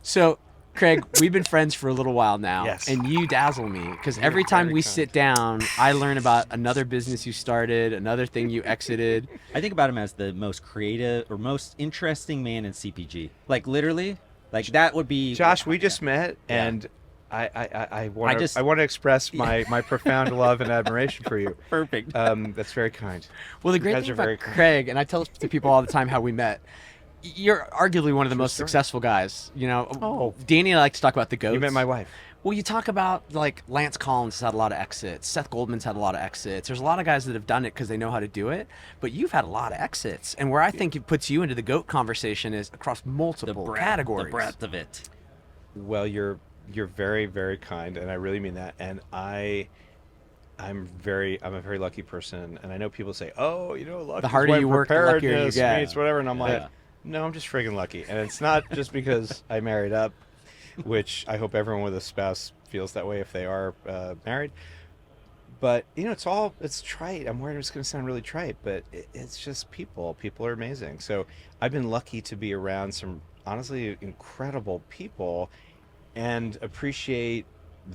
So, Craig, we've been friends for a little while now, Yes. and you dazzle me because You're every time very we kind. sit down, I learn about another business you started, another thing you exited. I think about him as the most creative or most interesting man in CPG. Like literally, like that would be. Josh, we just met, Yeah. and I just- want to express my profound love and admiration for you. Perfect. That's very kind. Well, the You great guys thing are about very kind. Craig, and I tell to people all the time how we met, you're arguably one of the most story. successful guys. You know, Oh. Danny and I like to talk about the goats. You met my wife. Well, you talk about like Lance Collins has had a lot of exits. Seth Goldman's had a lot of exits. There's a lot of guys that have done it because they know how to do it. But you've had a lot of exits, and where I think it puts you into the goat conversation is across multiple categories. The breadth of it. Well, you're very, very kind, and I really mean that. And I'm a very lucky person, and I know people say, "Oh, luck The is harder when you work, the luckier you preparedness get." meets whatever." And I'm like, Yeah. no, I'm just friggin' lucky, and it's not just because I married up, which I hope everyone with a spouse feels that way if they are married. But it's trite. I'm worried it's going to sound really trite, but it's just people. People are amazing. So I've been lucky to be around some honestly incredible people, and appreciate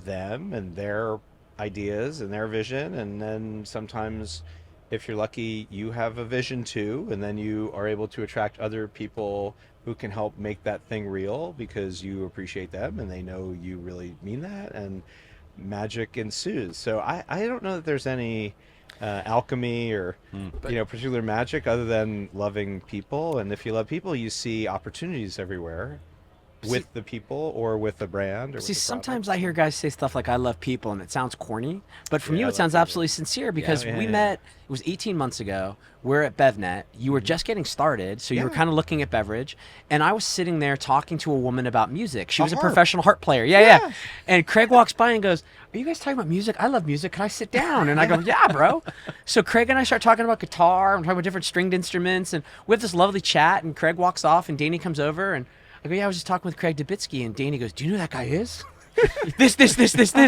them and their ideas and their vision. And then sometimes, if you're lucky, you have a vision too, and then you are able to attract other people who can help make that thing real because you appreciate them and they know you really mean that, and magic ensues. So I don't know that there's any alchemy or particular magic other than loving people. And if you love people, you see opportunities everywhere with the people or with the brand. Or See, with the sometimes product. I hear guys say stuff like "I love people" and it sounds corny, but from Yeah, you I it love sounds people. absolutely sincere because yeah, we yeah. met. It was 18 months ago. We're at BevNet. You were just getting started, so you were Yeah. kind of looking at beverage, and I was sitting there talking to a woman about music. She was a harp. professional harp player. Yeah. And Craig walks by and goes, "Are you guys talking about music? I love music. Can I sit down?" And I go, "Yeah, bro." So Craig and I start talking about guitar and talking about different stringed instruments, and we have this lovely chat. And Craig walks off, and Danny comes over, and I go, "Yeah, I was just talking with Craig Dubitsky," and Danny goes, "Do you know who that guy is?" this,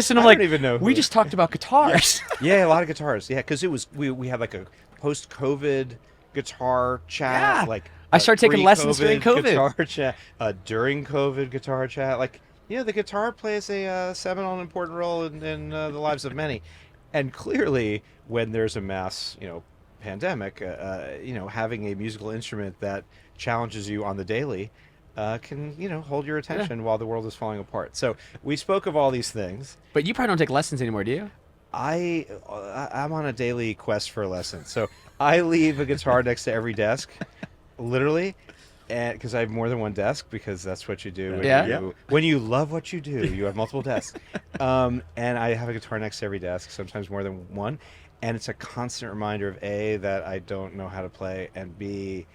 and I'm I like, don't even know who we it just talked about guitars. Yeah, a lot of guitars. Yeah, because it was we had like a post-COVID guitar chat. Yeah. Like I started taking lessons during COVID. Guitar chat during COVID guitar chat. Like the guitar plays a seminal and important role in the lives of many, and clearly when there's a mass pandemic, having a musical instrument that challenges you on the daily. Can hold your attention while the world is falling apart. So we spoke of all these things. But you probably don't take lessons anymore, do you? I'm on a daily quest for a lesson. So I leave a guitar next to every desk, literally, and because I have more than one desk, because that's what you do. When you love what you do, you have multiple desks. And I have a guitar next to every desk, sometimes more than one. And it's a constant reminder of A, that I don't know how to play, and B,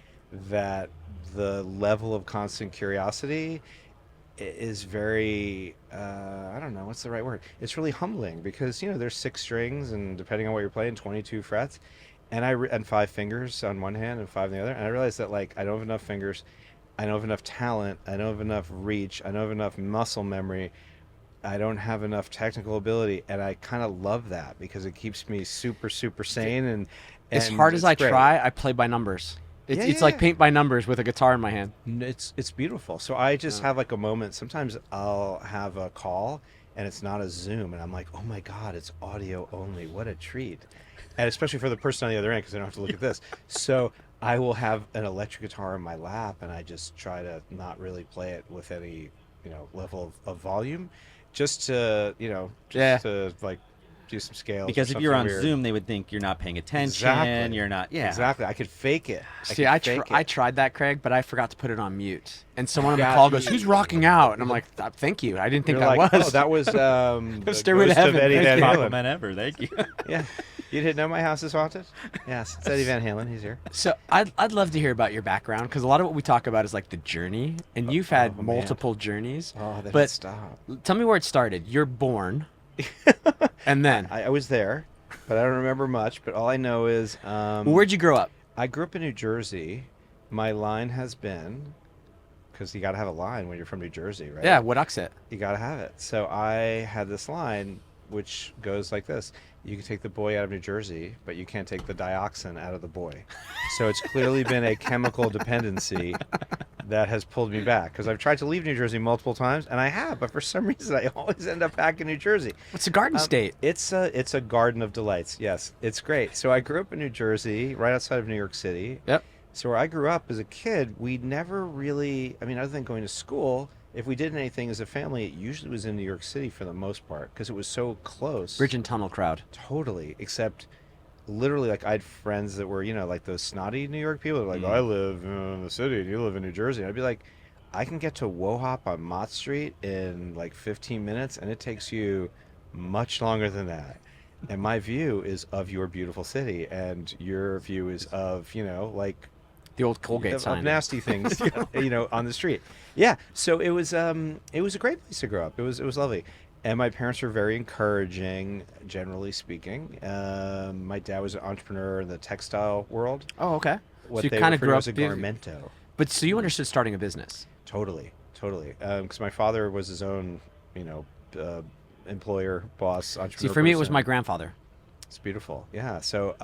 that the level of constant curiosity is very I don't know what's the right word. It's really humbling because there's 6 strings, and depending on what you're playing, 22 frets, and and 5 fingers on one hand and 5 on the other. And I realized that I don't have enough fingers, I don't have enough talent, I don't have enough reach, I don't have enough muscle memory, I don't have enough technical ability, and I kind of love that because it keeps me super sane. And As hard as it's I great. try, I play by numbers. It's Yeah. like paint by numbers with a guitar in my hand. It's beautiful. So I just have like a moment. Sometimes I'll have a call and it's not a Zoom, and I'm like, oh my God, it's audio only. What a treat. And especially for the person on the other end, because I don't have to look at this. So I will have an electric guitar in my lap, and I just try to not really play it with any level of volume, just to to like do some scales. Because or if you're on something weird. Zoom, they would think you're not paying attention. Exactly. You're not. Yeah. Exactly. I could fake it. See, I tried that, Craig, but I forgot to put it on mute. And someone on the Got call you. goes, "Who's rocking out?" And I'm like, "Thank you. I didn't think You're that like, was." oh, that was the Stairway to ghost of Heaven. Eddie Thank Van you. Halen. Compliment ever. Thank you. Yeah. You didn't know my house is haunted? Yes, it's Eddie Van Halen. He's here. So I'd love to hear about your background, because a lot of what we talk about is like the journey, and you've had man. multiple journeys. Oh, that but stop. tell me where it started. You're born, and then I was there, but I don't remember much. But all I know is well, where'd you grow up? I grew up in New Jersey. My line has been, because you got to have a line when you're from New Jersey, right? Yeah, what exit? You got to have it. So I had this line, which goes like this: you can take the boy out of New Jersey, but you can't take the dioxin out of the boy. So it's clearly been a chemical dependency that has pulled me back, because I've tried to leave New Jersey multiple times, and I have, but for some reason I always end up back in New Jersey. What's a garden state? It's a garden of delights. Yes, it's great. So I grew up in New Jersey, right outside of New York City. Yep. So where I grew up as a kid, we never really, I mean, other than going to school, if we did anything as a family, it usually was in New York City for the most part, because it was so close. Bridge and tunnel crowd. Totally, except literally, like, I had friends that were, like those snotty New York people. They're like, I live in the city and you live in New Jersey. And I'd be like, I can get to Wohop on Mott Street in like 15 minutes, and it takes you much longer than that. And my view is of your beautiful city, and your view is of, like, The old Colgate of sign. nasty things, on the street. Yeah. So it was a great place to grow up. It was lovely. And my parents were very encouraging, generally speaking. My dad was an entrepreneur in the textile world. Oh, okay. What So you they kind of refer to grew up as a garmento. But so you understood starting a business. Totally. Because my father was his own, employer, boss, entrepreneur. See, for me, it was person. my grandfather. It's beautiful. Yeah. So,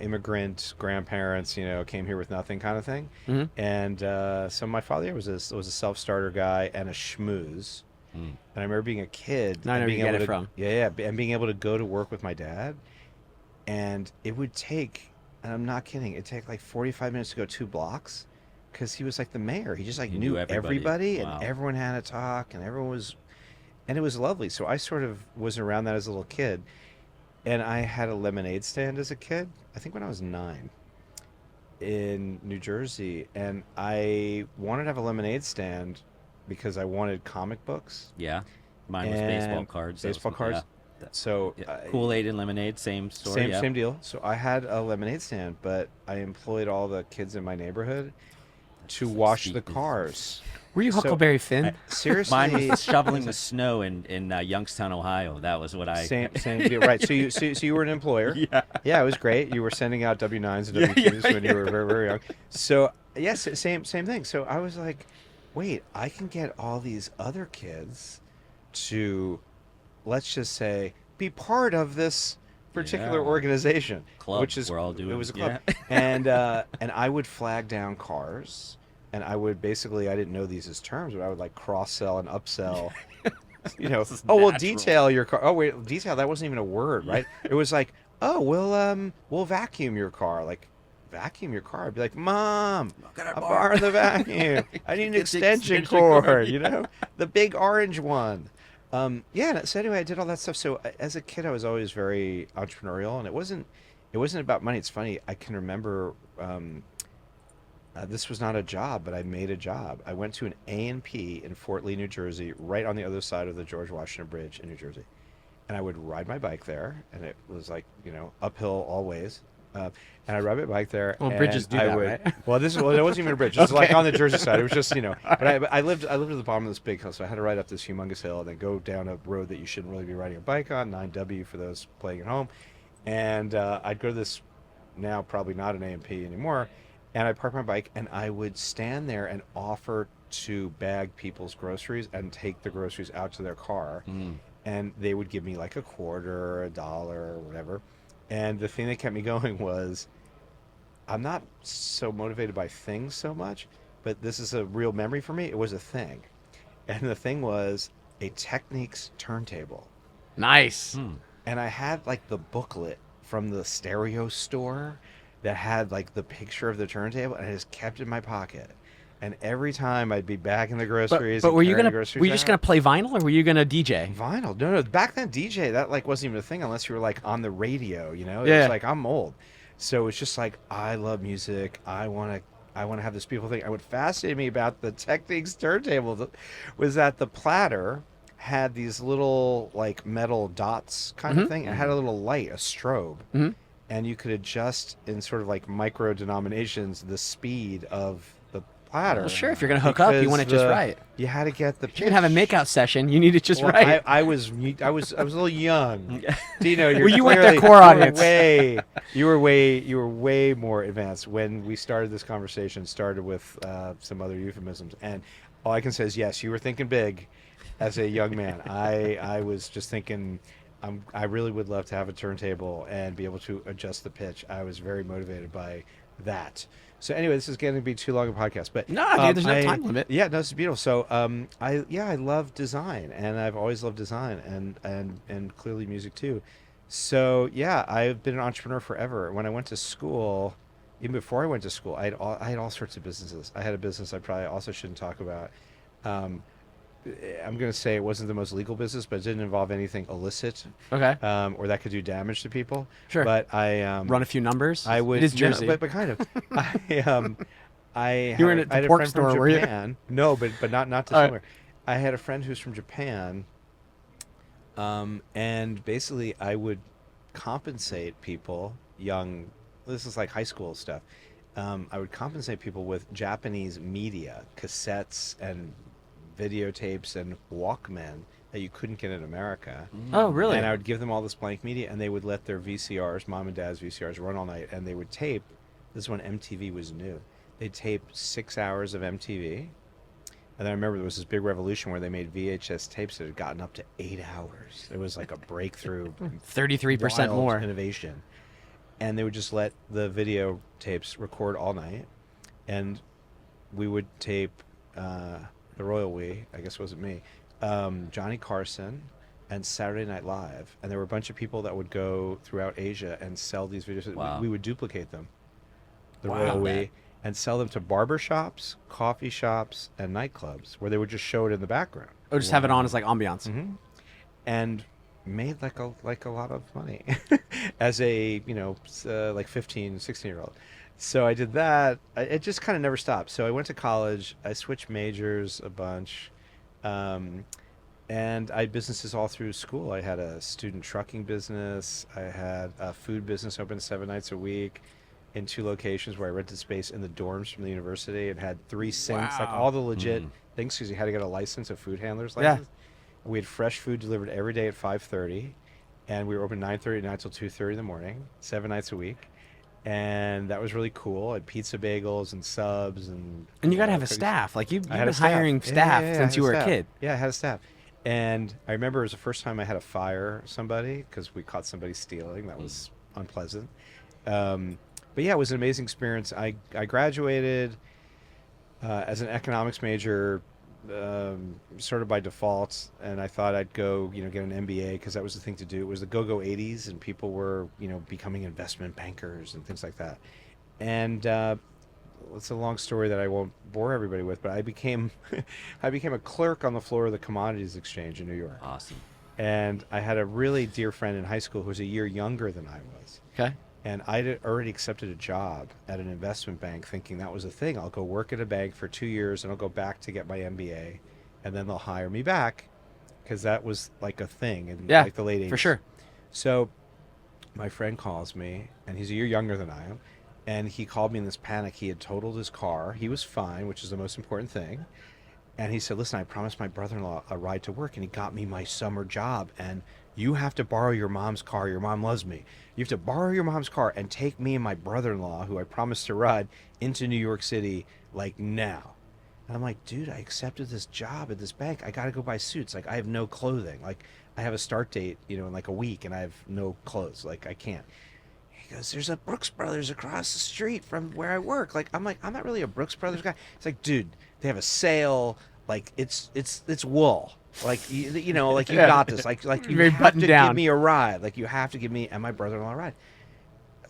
immigrant grandparents, came here with nothing kind of thing. Mm-hmm. And so my father was a self-starter guy and a schmooze. And I remember being a kid. Now I know and where you being get able it to, from. Yeah, and being able to go to work with my dad. And it would take, and I'm not kidding, it'd take like 45 minutes to go 2 blocks, because he was like the mayor. He just He knew knew everybody. and Wow. everyone had to talk, and it was lovely. So I sort of was around that as a little kid. And I had a lemonade stand as a kid, I think when I was 9, in New Jersey. And I wanted to have a lemonade stand because I wanted comic books. Yeah. Mine was baseball And cards. Baseball cards. So Kool-Aid and lemonade, same story. same deal. So I had a lemonade stand, but I employed all the kids in my neighborhood to wash steep the business. cars. Were you So- Huckleberry Finn? Seriously. Mine was shoveling the snow in Youngstown, Ohio. That was what I. Same deal, right? So you were an employer. Yeah, it was great. You were sending out W-9s and W-2s when you were very, very young. So yes, same thing. So I was like, wait, I can get all these other kids to, let's just say, be part of this particular Yeah. organization, Club. which is We're all doing it was a club, yeah. and I would flag down cars. And I would basically, I didn't know these as terms, but I would like cross-sell and upsell, This is we'll natural. detail your car. Oh, wait, detail, that wasn't even a word, right? It was like, oh, we'll vacuum your car. Like, vacuum your car? I'd be like, Mom, I'll borrow the vacuum. I need an Get the extension extension cord, cord, yeah. the big orange one. So anyway, I did all that stuff. So as a kid, I was always very entrepreneurial, and it wasn't about money. It's funny, I can remember, this was not a job, but I made a job. I went to an A&P in Fort Lee, New Jersey, right on the other side of the George Washington Bridge in New Jersey. And I would ride my bike there, and it was like, uphill always. And I ride my bike there. Well, and bridges do I that, would, right? Well, it wasn't even a bridge. It was like on the Jersey side. It was just, But I lived at the bottom of this big hill, so I had to ride up this humongous hill and then go down a road that you shouldn't really be riding a bike on, 9W for those playing at home. And I'd go to this, now probably not an A&P anymore, and I'd park my bike, and I would stand there and offer to bag people's groceries and take the groceries out to their car. And they would give me like a quarter or $1 or whatever. And the thing that kept me going was, I'm not so motivated by things so much, but this is a real memory for me. It was a thing. And the thing was a Techniques turntable. Nice. And I had like the booklet from the stereo store that had like the picture of the turntable, and I just kept it in my pocket. And every time I'd be back in the groceries. But and were you carrying the gonna groceries were you just out. gonna play vinyl, or were you gonna DJ? Vinyl? No. Back then, DJ, that like wasn't even a thing unless you were like on the radio. It Yeah. was like, I'm old, so it's just like, I love music. I want to have this beautiful thing. And what fascinated me about the Techniques turntable was that the platter had these little like metal dots kind of thing. It had a little light, a strobe. And you could adjust in sort of like micro denominations the speed of the platter. Well, sure. If you're gonna hook up, you want it just right. You had to get the. If you're gonna have a makeout session, you need it just Well, right. I was a little young. Dino, you're Well, you weren't their clearly- core audience. You were way more advanced when we started this conversation. Started with some other euphemisms, and All I can say is yes, you were thinking big as a young man. I was just thinking, I really would love to have a turntable and be able to adjust the pitch. I was very motivated by that. So anyway, this is getting to be too long a podcast, but No, dude, there's no time limit. Yeah, no, it's beautiful. So I love design, and I've always loved design, and clearly music too. So yeah, I've been an entrepreneur forever. When I went to school, even before I went to school, I had all sorts of businesses. I had a business I probably also shouldn't talk about. Um, I'm going to say it wasn't the most legal business, but it didn't involve anything illicit, Okay. or that could do damage to people. Sure. But I Run a few numbers. I would It is no, Jersey. but kind of. You were in I the had a pork friend store, from were you? Japan. No, but not All right. dissimilar. I had a friend who's from Japan, and basically I would compensate people, young. This is like high school stuff. I would compensate people with Japanese media, cassettes and videotapes and Walkman that you couldn't get in America. Oh, really? And I would give them all this blank media, and they would let their VCRs, mom and dad's VCRs, run all night, and they would tape. This is when MTV was new. They'd tape 6 hours of MTV, and then I remember there was this big revolution where they made VHS tapes that had gotten up to 8 hours. It was like a breakthrough, 33% wild more. innovation. And they would just let the video tapes record all night, and we would tape the royal we, I guess it wasn't me, Johnny Carson and Saturday Night Live, and there were a bunch of people that would go throughout Asia and sell these videos. Wow. We would duplicate them, the Wow. royal we, and sell them to barber shops, coffee shops, and nightclubs where they would just show it in the background. Or just have it on as like ambiance. Mm-hmm. And made like a lot of money as a like 15, 16-year-old. So I did that. It just kind of never stopped. So I went to college. I switched majors a bunch, and I had businesses all through school. I had a student trucking business. I had a food business open 7 nights a week in 2 locations where I rented space in the dorms from the university and had 3 sinks, like Wow. all the legit things, because you had to get a license, a food handler's Yeah. license. We had fresh food delivered every day at 5:30, and we were open 9:30 at night till 2:30 in the morning, 7 nights a week. And that was really cool. I had pizza bagels and subs and And you got to have a cookies. staff. Like you've I had been a staff. hiring Yeah, staff yeah, I since had you were a staff. kid. Yeah, I had a staff. And I remember it was the first time I had to fire somebody because we caught somebody stealing. That was unpleasant. But yeah, it was an amazing experience. I graduated as an economics major, sort of by default, and I thought I'd go, get an MBA because that was the thing to do. It was the go-go 80s, and people were, becoming investment bankers and things like that. And it's a long story that I won't bore everybody with, but I became I became a clerk on the floor of the commodities exchange in New York. Awesome. And I had a really dear friend in high school who was a year younger than I was. Okay. And I'd already accepted a job at an investment bank thinking that was a thing. I'll go work at a bank for 2 years and I'll go back to get my MBA, and then they'll hire me back because that was like a thing in like the late 80s. For sure. So my friend calls me, and he's a year younger than I am, and he called me in this panic. He had totaled his car. He was fine, which is the most important thing. And he said, listen, I promised my brother-in-law a ride to work, and he got me my summer job, and you have to borrow your mom's car. Your mom loves me. You have to borrow your mom's car and take me and my brother-in-law, who I promised to ride, into New York City, like, now. And I'm like, dude, I accepted this job at this bank. I got to go buy suits. Like, I have no clothing. Like, I have a start date, in like a week, and I have no clothes. Like, I can't. He goes, there's a Brooks Brothers across the street from where I work. Like, I'm not really a Brooks Brothers guy. It's like, dude, they have a sale. Like, it's wool. Like, like you got this. Like you Very have buttoned to down. give me a ride. Like, you have to give me and my brother-in-law a ride.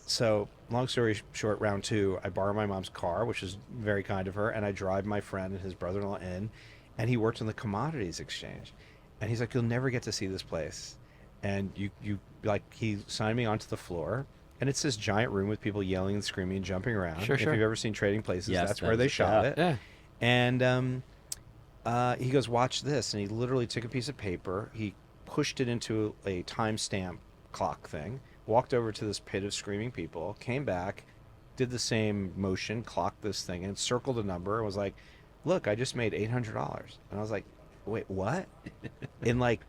So, long story short, round 2, I borrow my mom's car, which is very kind of her, and I drive my friend and his brother-in-law in, and he worked in the commodities exchange. And he's like, you'll never get to see this place. And you like, he signed me onto the floor, and it's this giant room with people yelling and screaming and jumping around. Sure, if sure. you've ever seen Trading Places, Yes, that's that where is- they shot yeah. it. Yeah. And he goes, watch this. And he literally took a piece of paper. He pushed it into a timestamp clock thing, walked over to this pit of screaming people, came back, did the same motion, clocked this thing, and circled a number, and was like, look, I just made $800. And I was like, wait, what? In like,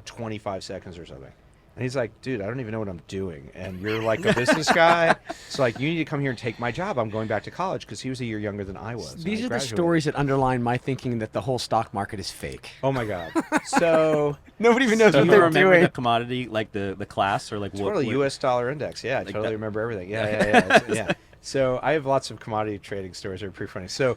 25 seconds or something. And he's like, dude, I don't even know what I'm doing. And you're like a business guy. So like, you need to come here and take my job. I'm going back to college, because he was a year younger than I was. These I are the graduated. stories that underline my thinking that the whole stock market is fake. Oh my God. So Nobody even knows Do what you they're remember doing. the commodity, like the class, or like it's what? totally what- US dollar index. Yeah, I Like totally that- remember everything. Yeah. Yeah. So I have lots of commodity trading stories that are pretty funny. So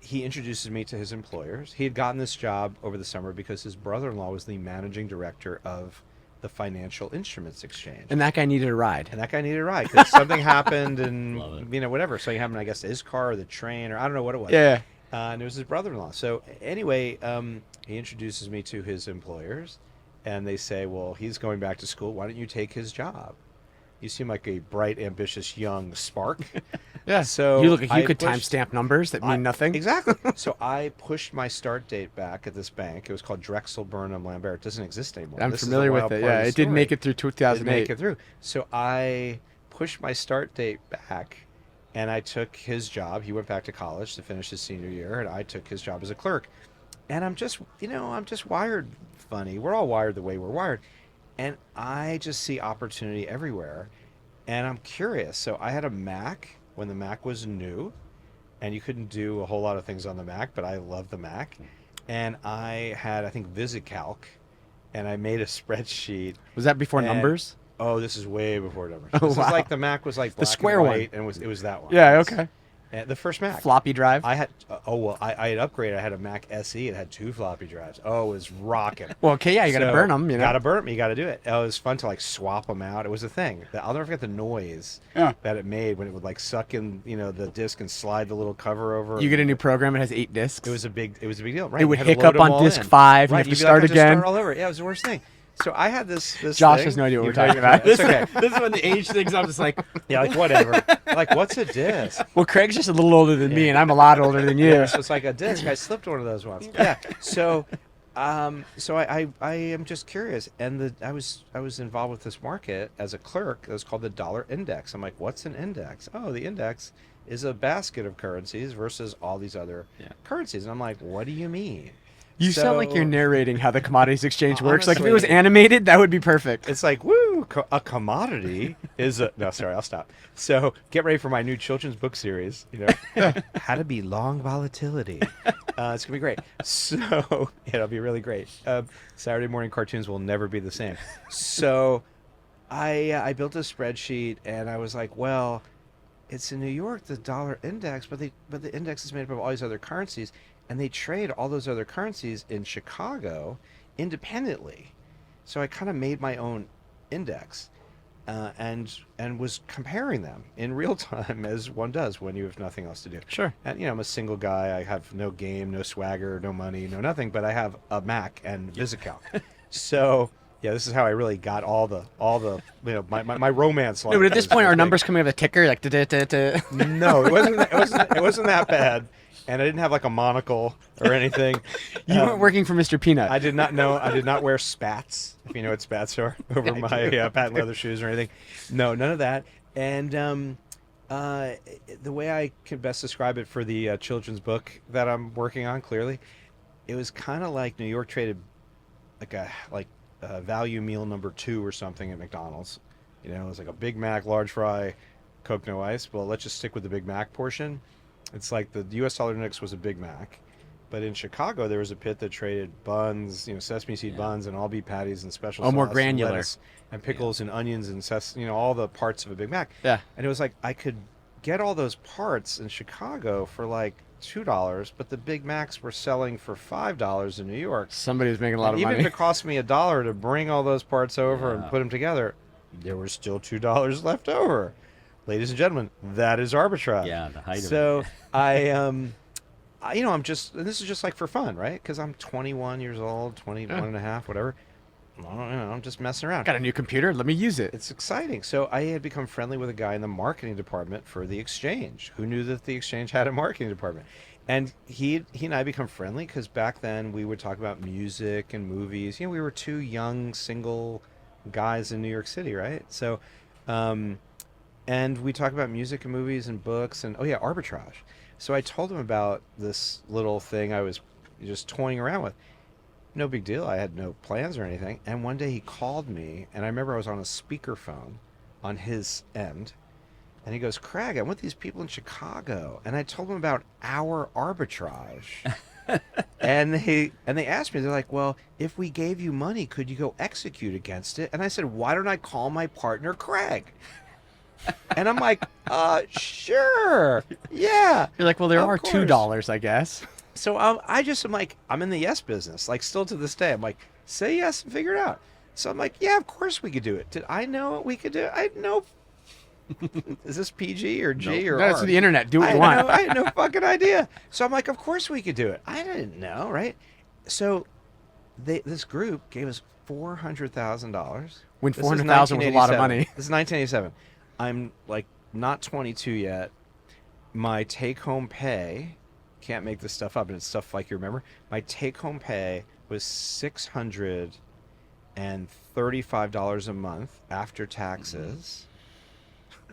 he introduces me to his employers. He had gotten this job over the summer because his brother-in-law was the managing director of the Financial Instruments Exchange. And that guy needed a ride. And that guy needed a ride because something happened, Love and it. whatever. So he happened, I guess, to his car or the train, or I don't know what it was. Yeah. And it was his brother-in-law. So anyway, he introduces me to his employers, and they say, "Well, he's going back to school. Why don't you take his job? You seem like a bright, ambitious young spark." Yeah. So you look like you I could pushed- timestamp numbers that mean nothing. Exactly. So I pushed my start date back at this bank. It was called Drexel Burnham Lambert. It doesn't exist anymore. I'm This is a familiar with wild it. part of Yeah, the it didn't story. make it through Didn't 2008. make it through. So I pushed my start date back, and I took his job. He went back to college to finish his senior year, and I took his job as a clerk. And I'm just wired funny. We're all wired the way we're wired. And I just see opportunity everywhere. And I'm curious. So I had a Mac when the Mac was new, and you couldn't do a whole lot of things on the Mac, but I love the Mac. And I had, I think, VisiCalc, and I made a spreadsheet. Was that before And- numbers? Oh, this is way before numbers. Oh, This wow. is like the Mac was like black square and one. white, and it was that one. Yeah, It's- okay. the first Mac. Floppy drive. I had I had upgraded. I had a Mac SE. It had 2 floppy drives. Oh, it was rocking. Well, okay, yeah, you got to So, burn them. You know. Got to burn them. You got to do it. It was fun to like swap them out. It was a thing. I'll never forget the noise Yeah. that it made when it would like suck in, the disc and slide the little cover over. You get a new program. It has 8 discs. It was a big deal. Right. It You would had to load hiccup them on all disc in. 5. Right. You have to you'd be like, start "I have to again. Start all over. Yeah, it was the worst thing. So I had this. Josh thing. has no idea what You we're talking about. It's okay. This is when the age things. I'm just like, Yeah, like whatever. Like, what's a disc? Well, Craig's just a little older than me, and I'm a lot older than you. Yeah, so it's like a disc. I slipped one of those once. Yeah. So, I am just curious, and I was involved with this market as a clerk. It was called the dollar index. I'm like, what's an index? Oh, the index is a basket of currencies versus all these other currencies. And I'm like, what do you mean? You sound like you're So- narrating how the commodities exchange works. Like if it was Honestly- animated, that would be perfect. It's like, woo, a commodity is a... No, sorry, I'll stop. So get ready for my new children's book series, How to Be Long Volatility. It's going to be great. So it'll be really great. Saturday morning cartoons will never be the same. So I built a spreadsheet, and I was like, well, it's in New York, the dollar index, but the index is made up of all these other currencies, and they trade all those other currencies in Chicago independently. So I kind of made my own index, and was comparing them in real time, as one does when you have nothing else to do. Sure. And I'm a single guy. I have no game, no swagger, no money, no nothing. But I have a Mac and VisiCalc. So yeah, this is how I really got all the my romance. No, but at this point, our numbers. numbers coming up a ticker like da-da-da-da. No, it wasn't that bad, and I didn't have like a monocle or anything. You weren't working for Mr. Peanut. I did not know. I did not wear spats, if you know what spats are, over my patent leather shoes or anything. No, none of that. And the way I can best describe it for the children's book that I'm working on, clearly, it was kind of like New York traded like a value meal number 2 or something at McDonald's. It was like a Big Mac, large fry, Coke, no ice. Well, let's just stick with the Big Mac portion. It's like the U.S. dollar index was a Big Mac, but in Chicago there was a pit that traded buns, sesame seed buns and all beef patties and special sauce more and granular. lettuce and pickles and onions and all the parts of a Big Mac. Yeah. And it was like I could get all those parts in Chicago for like $2, but the Big Macs were selling for $5 in New York. Somebody was making a lot And of even money. if it cost me $1 to bring all those parts over and Yeah. put them together, there was still $2 left over. Ladies and gentlemen, that is arbitrage. yeah, the height of it. So I'm just, and this is just like for fun, right? Because I'm 21 years old, 21 and a half, whatever. I'm just messing around. Got a new computer. Let me use it. It's exciting. So I had become friendly with a guy in the marketing department for the exchange. Who knew that the exchange had a marketing department? And he and I become friendly because back then we would talk about music and movies. We were 2 young single guys in New York City, right? So, and we talk about music and movies and books and arbitrage. So I told him about this little thing I was just toying around with. no big deal. I had no plans or anything. And one day he called me, and I remember I was on a speakerphone on his end, and he goes, Craig, I'm with these people in Chicago, and I told them about our arbitrage. and they asked me, they're like, well, if we gave you money, could you go execute against it? And I said, why don't I call my partner Craig? And I'm like, sure, yeah. You're like, well, there of are course. $2, I guess. So am like, I'm in the yes business. Like, still to this day, I'm like, say yes and figure it out. So I'm like, yeah, of course we could do it. Did I know what we could do? I had no. Is this PG or G or That's R? the internet. Do what you want. I had no fucking idea. So I'm like, of course we could do it. I didn't know, right? So this group gave us $400,000. When This is 400,000 was a lot of 1987. money. This is 1987. I'm like not 22 yet. My take-home pay, can't make this stuff up, and it's stuff like you remember. My take-home pay was $635 a month after taxes.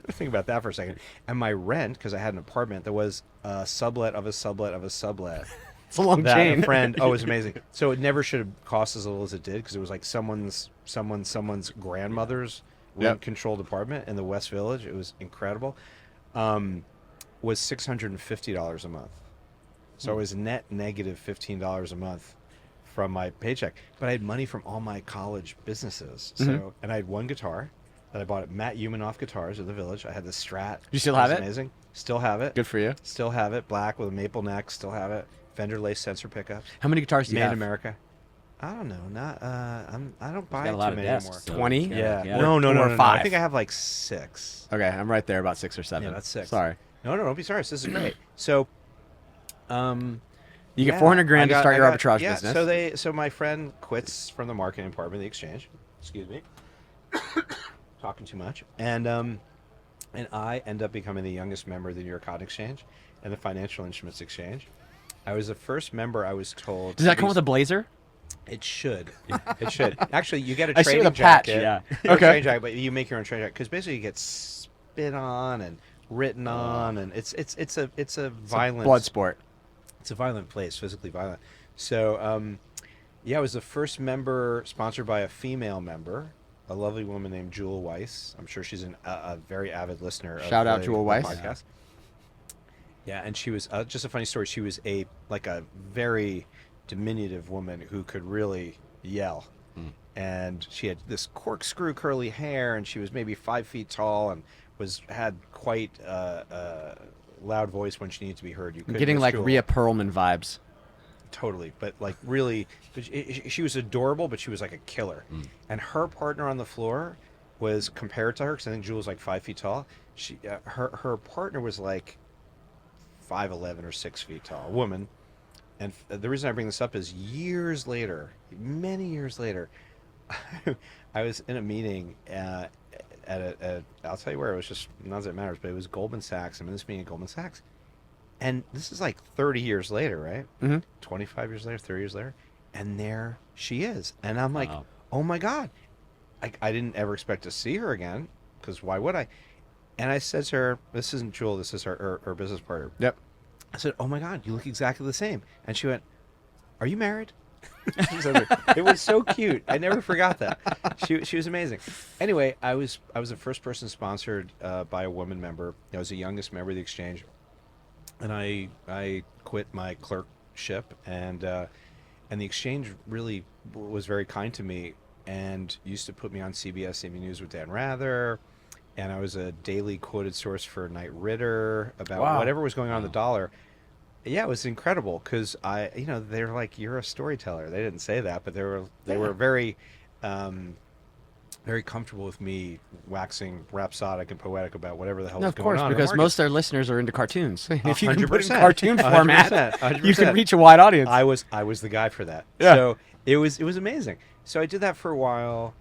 Think about that for a second. And my rent, because I had an apartment that was a sublet of a sublet of a sublet. It's a long That chain. a friend. Oh, it was amazing. So it never should have cost as little as it did, because it was like someone's grandmother's rent-controlled apartment in the West Village. It was incredible. Was $650 a month. So it was net negative $15 a month from my paycheck. But I had money from all my college businesses. So and I had one guitar that I bought at Matt Umanoff Guitars of the Village. I had the Strat. You still It was have it? Amazing. Still have it. Good for you. Still have it. Black with a maple neck. Still have it. Fender lace sensor pickups. How many guitars do you Made in have? America. I don't know. Not. I don't buy Got a too lot of many desks. anymore. So 20? it's Yeah. yeah. No. Or I 5. think I have like 6. Okay, I'm right there, about 6 or 7. Yeah, that's 6. Sorry. No, don't be sorry. This is great. So, You get 400 grand to start your arbitrage business. So my friend quits from the marketing department of the exchange. Excuse me. Talking too much. And I end up becoming the youngest member of the New York Cotton Exchange and the Financial Instruments Exchange. I was the first member, I was told. Does that come with a blazer? It should. It should. Actually, you get a I see trading with a patch. jacket. Yeah. You get a Okay. trading jacket, but you make your own trading jacket, because basically you get spit on and written on, and it's a violent Blood sport. It's a violent place, physically violent. So, I was the first member sponsored by a female member, a lovely woman named Jewel Weiss. I'm sure she's a very avid listener. Shout out Jewel Weiss. Podcast. Yeah, and she was just a funny story. She was a very diminutive woman who could really yell, and she had this corkscrew curly hair, and she was maybe 5 feet tall, and had quite a loud voice when she needed to be heard. You couldn't Getting miss like Jewel. Rhea Perlman vibes. Totally, but like really, she was adorable, but she was like a killer. And her partner on the floor was compared to her, because I think Jewel was like 5 feet tall. Her partner was like 5'11" or 6 feet tall, a woman. And the reason I bring this up is years later, many years later, I was in a meeting at I'll tell you where, it was just, not that it matters, but it was Goldman Sachs. I'm in this meeting at Goldman Sachs. And this is like 30 years later, right? Mm-hmm. 25 years later, 30 years later. And there she is. And I'm like, Wow. oh my God. I didn't ever expect to see her again, because why would I? And I said to her, this isn't Jewel, this is her business partner. Yep. I said, oh my God, you look exactly the same. And she went, are you married? It was so cute. I never forgot that. She was amazing. Anyway, I was the first person sponsored by a woman member. I was the youngest member of the exchange, and I quit my clerkship, and the exchange really was very kind to me and used to put me on CBS Evening News with Dan Rather, and I was a daily quoted source for Knight Ridder about Wow. whatever was going on in the dollar. Yeah, it was incredible, because they're like, you're a storyteller. They didn't say that, but they were very, very comfortable with me waxing rhapsodic and poetic about whatever the hell No, was of going course, on. in the because market. most of their listeners are into cartoons. If you can put it in 100%, cartoon format, 100%, you can reach a wide audience. I was the guy for that. Yeah. So it was amazing. So I did that for a while.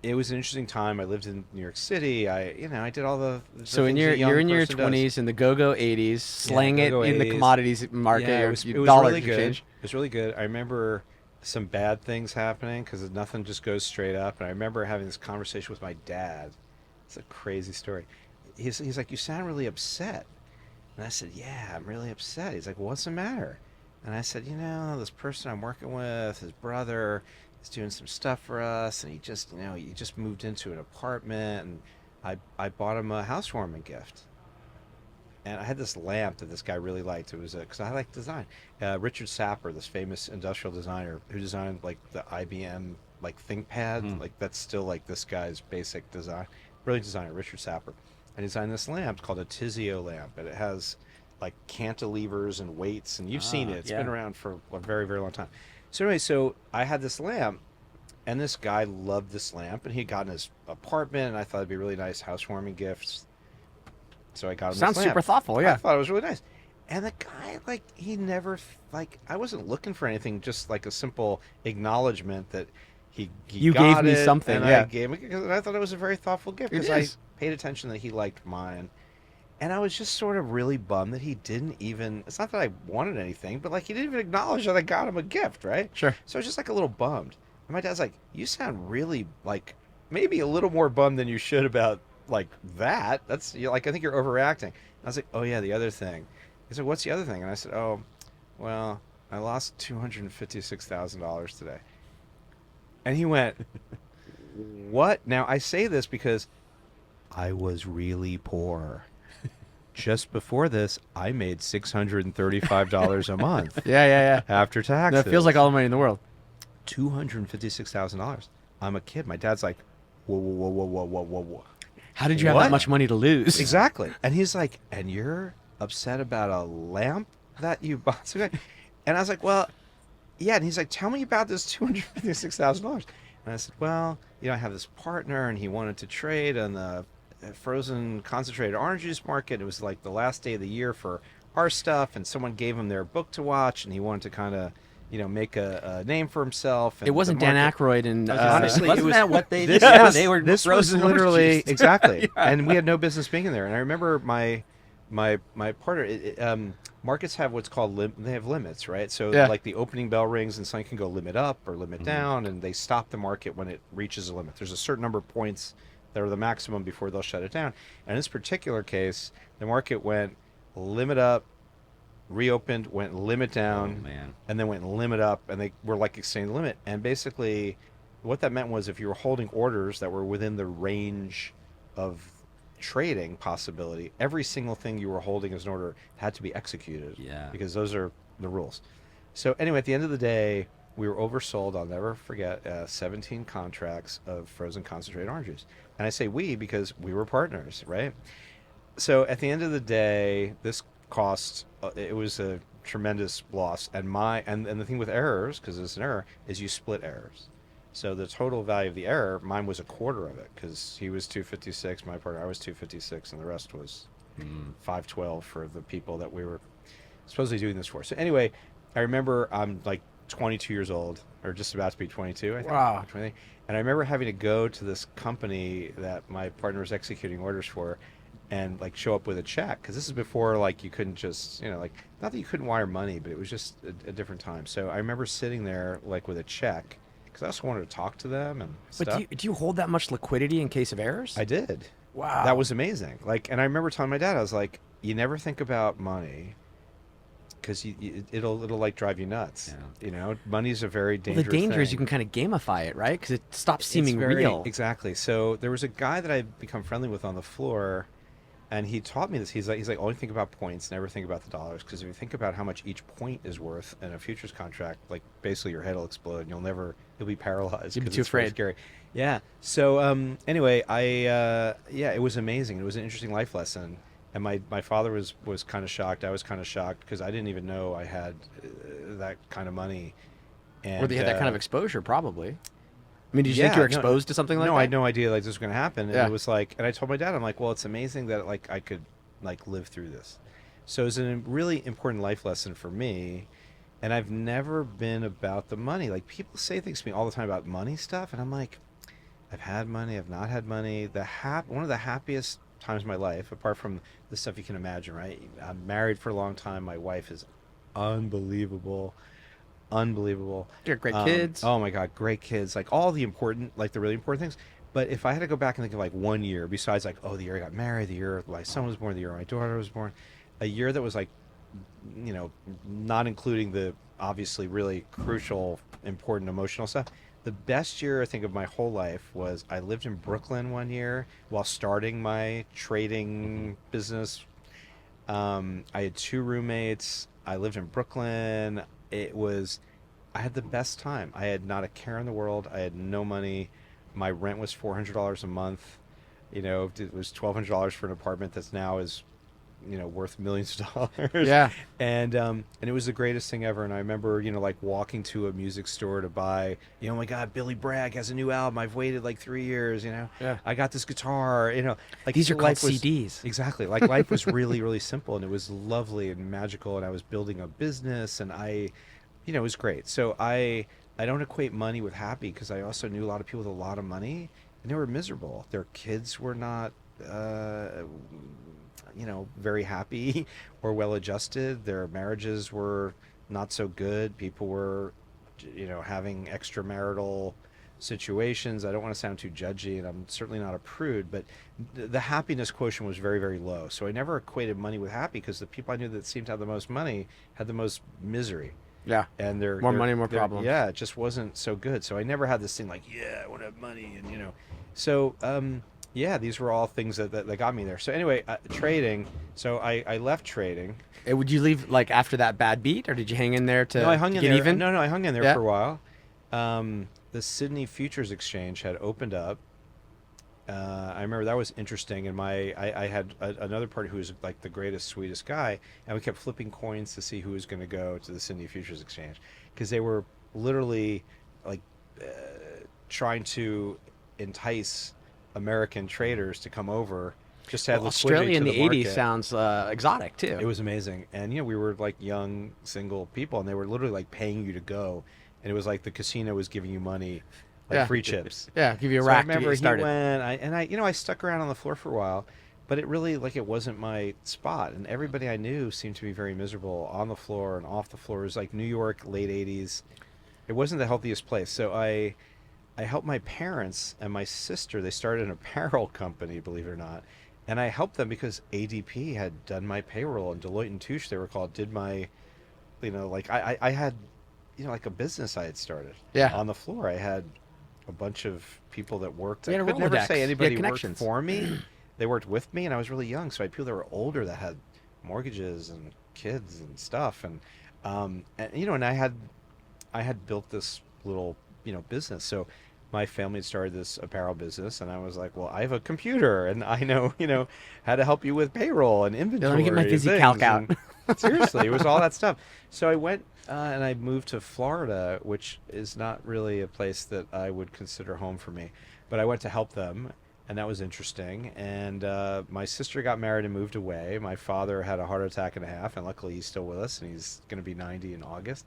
It was an interesting time. I lived in New York City. I did all the So things a young you're in your person does. 20s in the go-go 80s, slang it go-go in the 80s. commodities market, Yeah, or it was dollar really good. exchange. It was really good. I remember some bad things happening, because nothing just goes straight up. And I remember having this conversation with my dad. It's a crazy story. He's like, you sound really upset. And I said, yeah, I'm really upset. He's like, what's the matter? And I said, this person I'm working with, his brother, is doing some stuff for us, and he just moved into an apartment, and I bought him a housewarming gift. And I had this lamp that this guy really liked. It was because I like design. Richard Sapper, this famous industrial designer who designed like the IBM like ThinkPad, like that's still like this guy's basic design. Brilliant designer, Richard Sapper, and he designed this lamp called a Tizio lamp, and it has like cantilevers and weights, and you've seen it. It's been around for a very, very long time. So anyway, so I had this lamp, and this guy loved this lamp, and he had gotten his apartment, and I thought it'd be a really nice housewarming gift. So I got him Sounds this lamp. super thoughtful, yeah. I thought it was really nice. And the guy, like, he never, like, I wasn't looking for anything, just like a simple acknowledgement that he You got gave me it, something, and yeah. I gave him, and I thought it was a very thoughtful gift It because I is. paid attention that he liked mine. And I was just sort of really bummed that he didn't even, it's not that I wanted anything, but like he didn't even acknowledge that I got him a gift, right? Sure. So I was just like a little bummed. And my dad's like, you sound really like maybe a little more bummed than you should about like that. That's like, I think you're overreacting. I was like, oh yeah, the other thing. He said, what's the other thing? And I said, oh, well, I lost $256,000 today. And he went, what? Now I say this because I was really poor. Just before this, I made $635 a month Yeah. after taxes. That feels like all the money in the world. $256,000. I'm a kid. My dad's like, whoa. How did you have What? that much money to lose? Exactly. And he's like, and you're upset about a lamp that you bought? And I was like, well, yeah. And he's like, tell me about this $256,000. And I said, well, I have this partner, and he wanted to trade on the frozen concentrated orange juice market. It was like the last day of the year for our stuff, and someone gave him their book to watch, and he wanted to kind of, make a name for himself. And It wasn't the Dan market- Aykroyd and Honestly, wasn't it was- that what they This did? Yeah, was- they were this was frozen orange literally juice. exactly, and we had no business being in there. And I remember my partner. Markets have what's called they have limits, right? So Yeah. like the opening bell rings, and something can go limit up or limit down, and they stop the market when it reaches a limit. There's a certain number of points that are the maximum before they'll shut it down. And in this particular case, the market went limit up, reopened, went limit down, Oh, man. and then went limit up, and they were like extending the limit. And basically, what that meant was if you were holding orders that were within the range of trading possibility, every single thing you were holding as an order had to be executed. Yeah. Because those are the rules. So anyway, at the end of the day, we were oversold. I'll never forget 17 contracts of frozen concentrated orange juice. And I say we because we were partners, right? So at the end of the day, this cost, it was a tremendous loss. And and the thing with errors, because it's an error, is you split errors. So the total value of the error, mine was a quarter of it, because he was 256, my partner, I was 256, and the rest was 512 for the people that we were supposedly doing this for. So anyway, I remember I'm like 22 years old, or just about to be 22, I think. Wow. 20, and I remember having to go to this company that my partner was executing orders for, and like show up with a check, because this is before like you couldn't just like, not that you couldn't wire money, but it was just a different time. So I remember sitting there like with a check, because I also wanted to talk to them and But stuff. do you hold that much liquidity in case of errors? I did. Wow. That was amazing. Like, and I remember telling my dad, I was like, you never think about money, because it'll like drive you nuts. Yeah. Money's a very Well, dangerous the danger is thing. you can kind of gamify it, right? Because it stops It's seeming very- real. Exactly. So there was a guy that I'd become friendly with on the floor, and he taught me this. He's like, only think about points, never think about the dollars, because if you think about how much each point is worth in a futures contract, like basically your head will explode, and you'll be paralyzed. You'd be 'cause too it's very afraid. Scary. Yeah. So anyway, it was amazing. It was an interesting life lesson. And my father was kind of shocked. I was kind of shocked, because I didn't even know I had that kind of money. And, Or they had that kind of exposure, probably. I mean, did you think you were no, exposed to something like no, that? I had no idea like this was going to happen. And Yeah. it was like, and I told my dad, I'm like, well, it's amazing that like I could like live through this. So it was a really important life lesson for me. And I've never been about the money. Like, people say things to me all the time about money stuff, and I'm like, I've had money, I've not had money. One of the happiest times of my life, apart from the stuff you can imagine, right? I'm married for a long time. My wife is unbelievable. You got great kids. Oh my God, great kids. Like all the important, like the really important things. But if I had to go back and think of like 1 year, besides like, oh, the year I got married, the year my son was born, the year my daughter was born, a year that was like not including the obviously really crucial, important emotional stuff. The best year I think of my whole life was I lived in Brooklyn one year while starting my trading business. I had 2 roommates. I lived in Brooklyn. I had the best time. I had not a care in the world. I had no money. My rent was $400 a month. It was $1,200 for an apartment that's now is, worth millions of dollars. Yeah. And it was the greatest thing ever. And I remember, like walking to a music store to buy, oh my God, Billy Bragg has a new album. I've waited like 3 years, Yeah. I got this guitar, like These are called life was- CDs. Exactly. Like life was really, really simple, and it was lovely and magical. And I was building a business, and it was great. So I don't equate money with happy, because I also knew a lot of people with a lot of money, and they were miserable. Their kids were not, very happy or well adjusted. Their marriages were not so good. People were, having extramarital situations. I don't want to sound too judgy, and I'm certainly not a prude, but the happiness quotient was very, very low. So I never equated money with happy, because the people I knew that seemed to have the most money had the most misery. Yeah. And More money, more problems. Yeah, it just wasn't so good. So I never had this thing like, I want to have money, and So these were all things that got me there. So anyway, trading. So I left trading. Would you leave like after that bad beat, or did you hang in there to No, I hung in get there. even? No, I hung in there Yeah. for a while. The Sydney Futures Exchange had opened up. I remember that was interesting, and I had another partner who was like the greatest, sweetest guy, and we kept flipping coins to see who was going to go to the Sydney Futures Exchange, because they were literally like trying to entice American traders to come over. Just to have liquidity Australia in to the market. 80s sounds exotic too. It was amazing, and we were like young single people, and they were literally like paying you to go, and it was like the casino was giving you money. Like Yeah. free chips. Yeah, give you a So rack I to get remember you he started. went, I stuck around on the floor for a while, but it really, like, it wasn't my spot. And everybody I knew seemed to be very miserable on the floor and off the floor. It was like New York, late 80s. It wasn't the healthiest place. So I helped my parents and my sister. They started an apparel company, believe it or not. And I helped them because ADP had done my payroll, and Deloitte and Touche, they were called, did my, I had, like a business I had started. Yeah. On the floor. I had a bunch of people that worked. You had I a could never Rolodex. say You had anybody worked connections. for me. They worked with me, and I was really young, so I had people that were older that had mortgages and kids and stuff, and and I had built this little business. So my family had started this apparel business, and I was like, well, I have a computer, and I know how to help you with payroll and inventory. let me get my and VisiCalc things, out. and seriously, it was all that stuff. So I went. And I moved to Florida, which is not really a place that I would consider home for me. But I went to help them, and that was interesting. And my sister got married and moved away. My father had a heart attack and a half, and luckily he's still with us, and he's going to be 90 in August.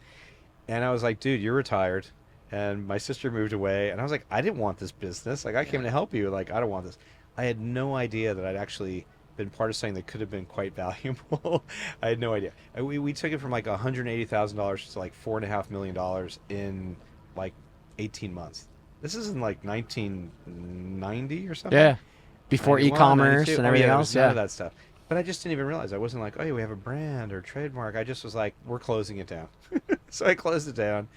And I was like, dude, you're retired. And my sister moved away, and I was like, I didn't want this business. Like, I came to help you. Like, I don't want this. I had no idea that I'd actually been part of something that could have been quite valuable. I had no idea. We took it from like $180,000 to like $4.5 million in like 18 months. This is in like 1990 or something. Yeah. Before 91, e-commerce 92. and everything there else. was none Yeah. of that stuff. But I just didn't even realize. I wasn't like, oh, yeah, we have a brand or trademark. I just was like, we're closing it down. So I closed it down,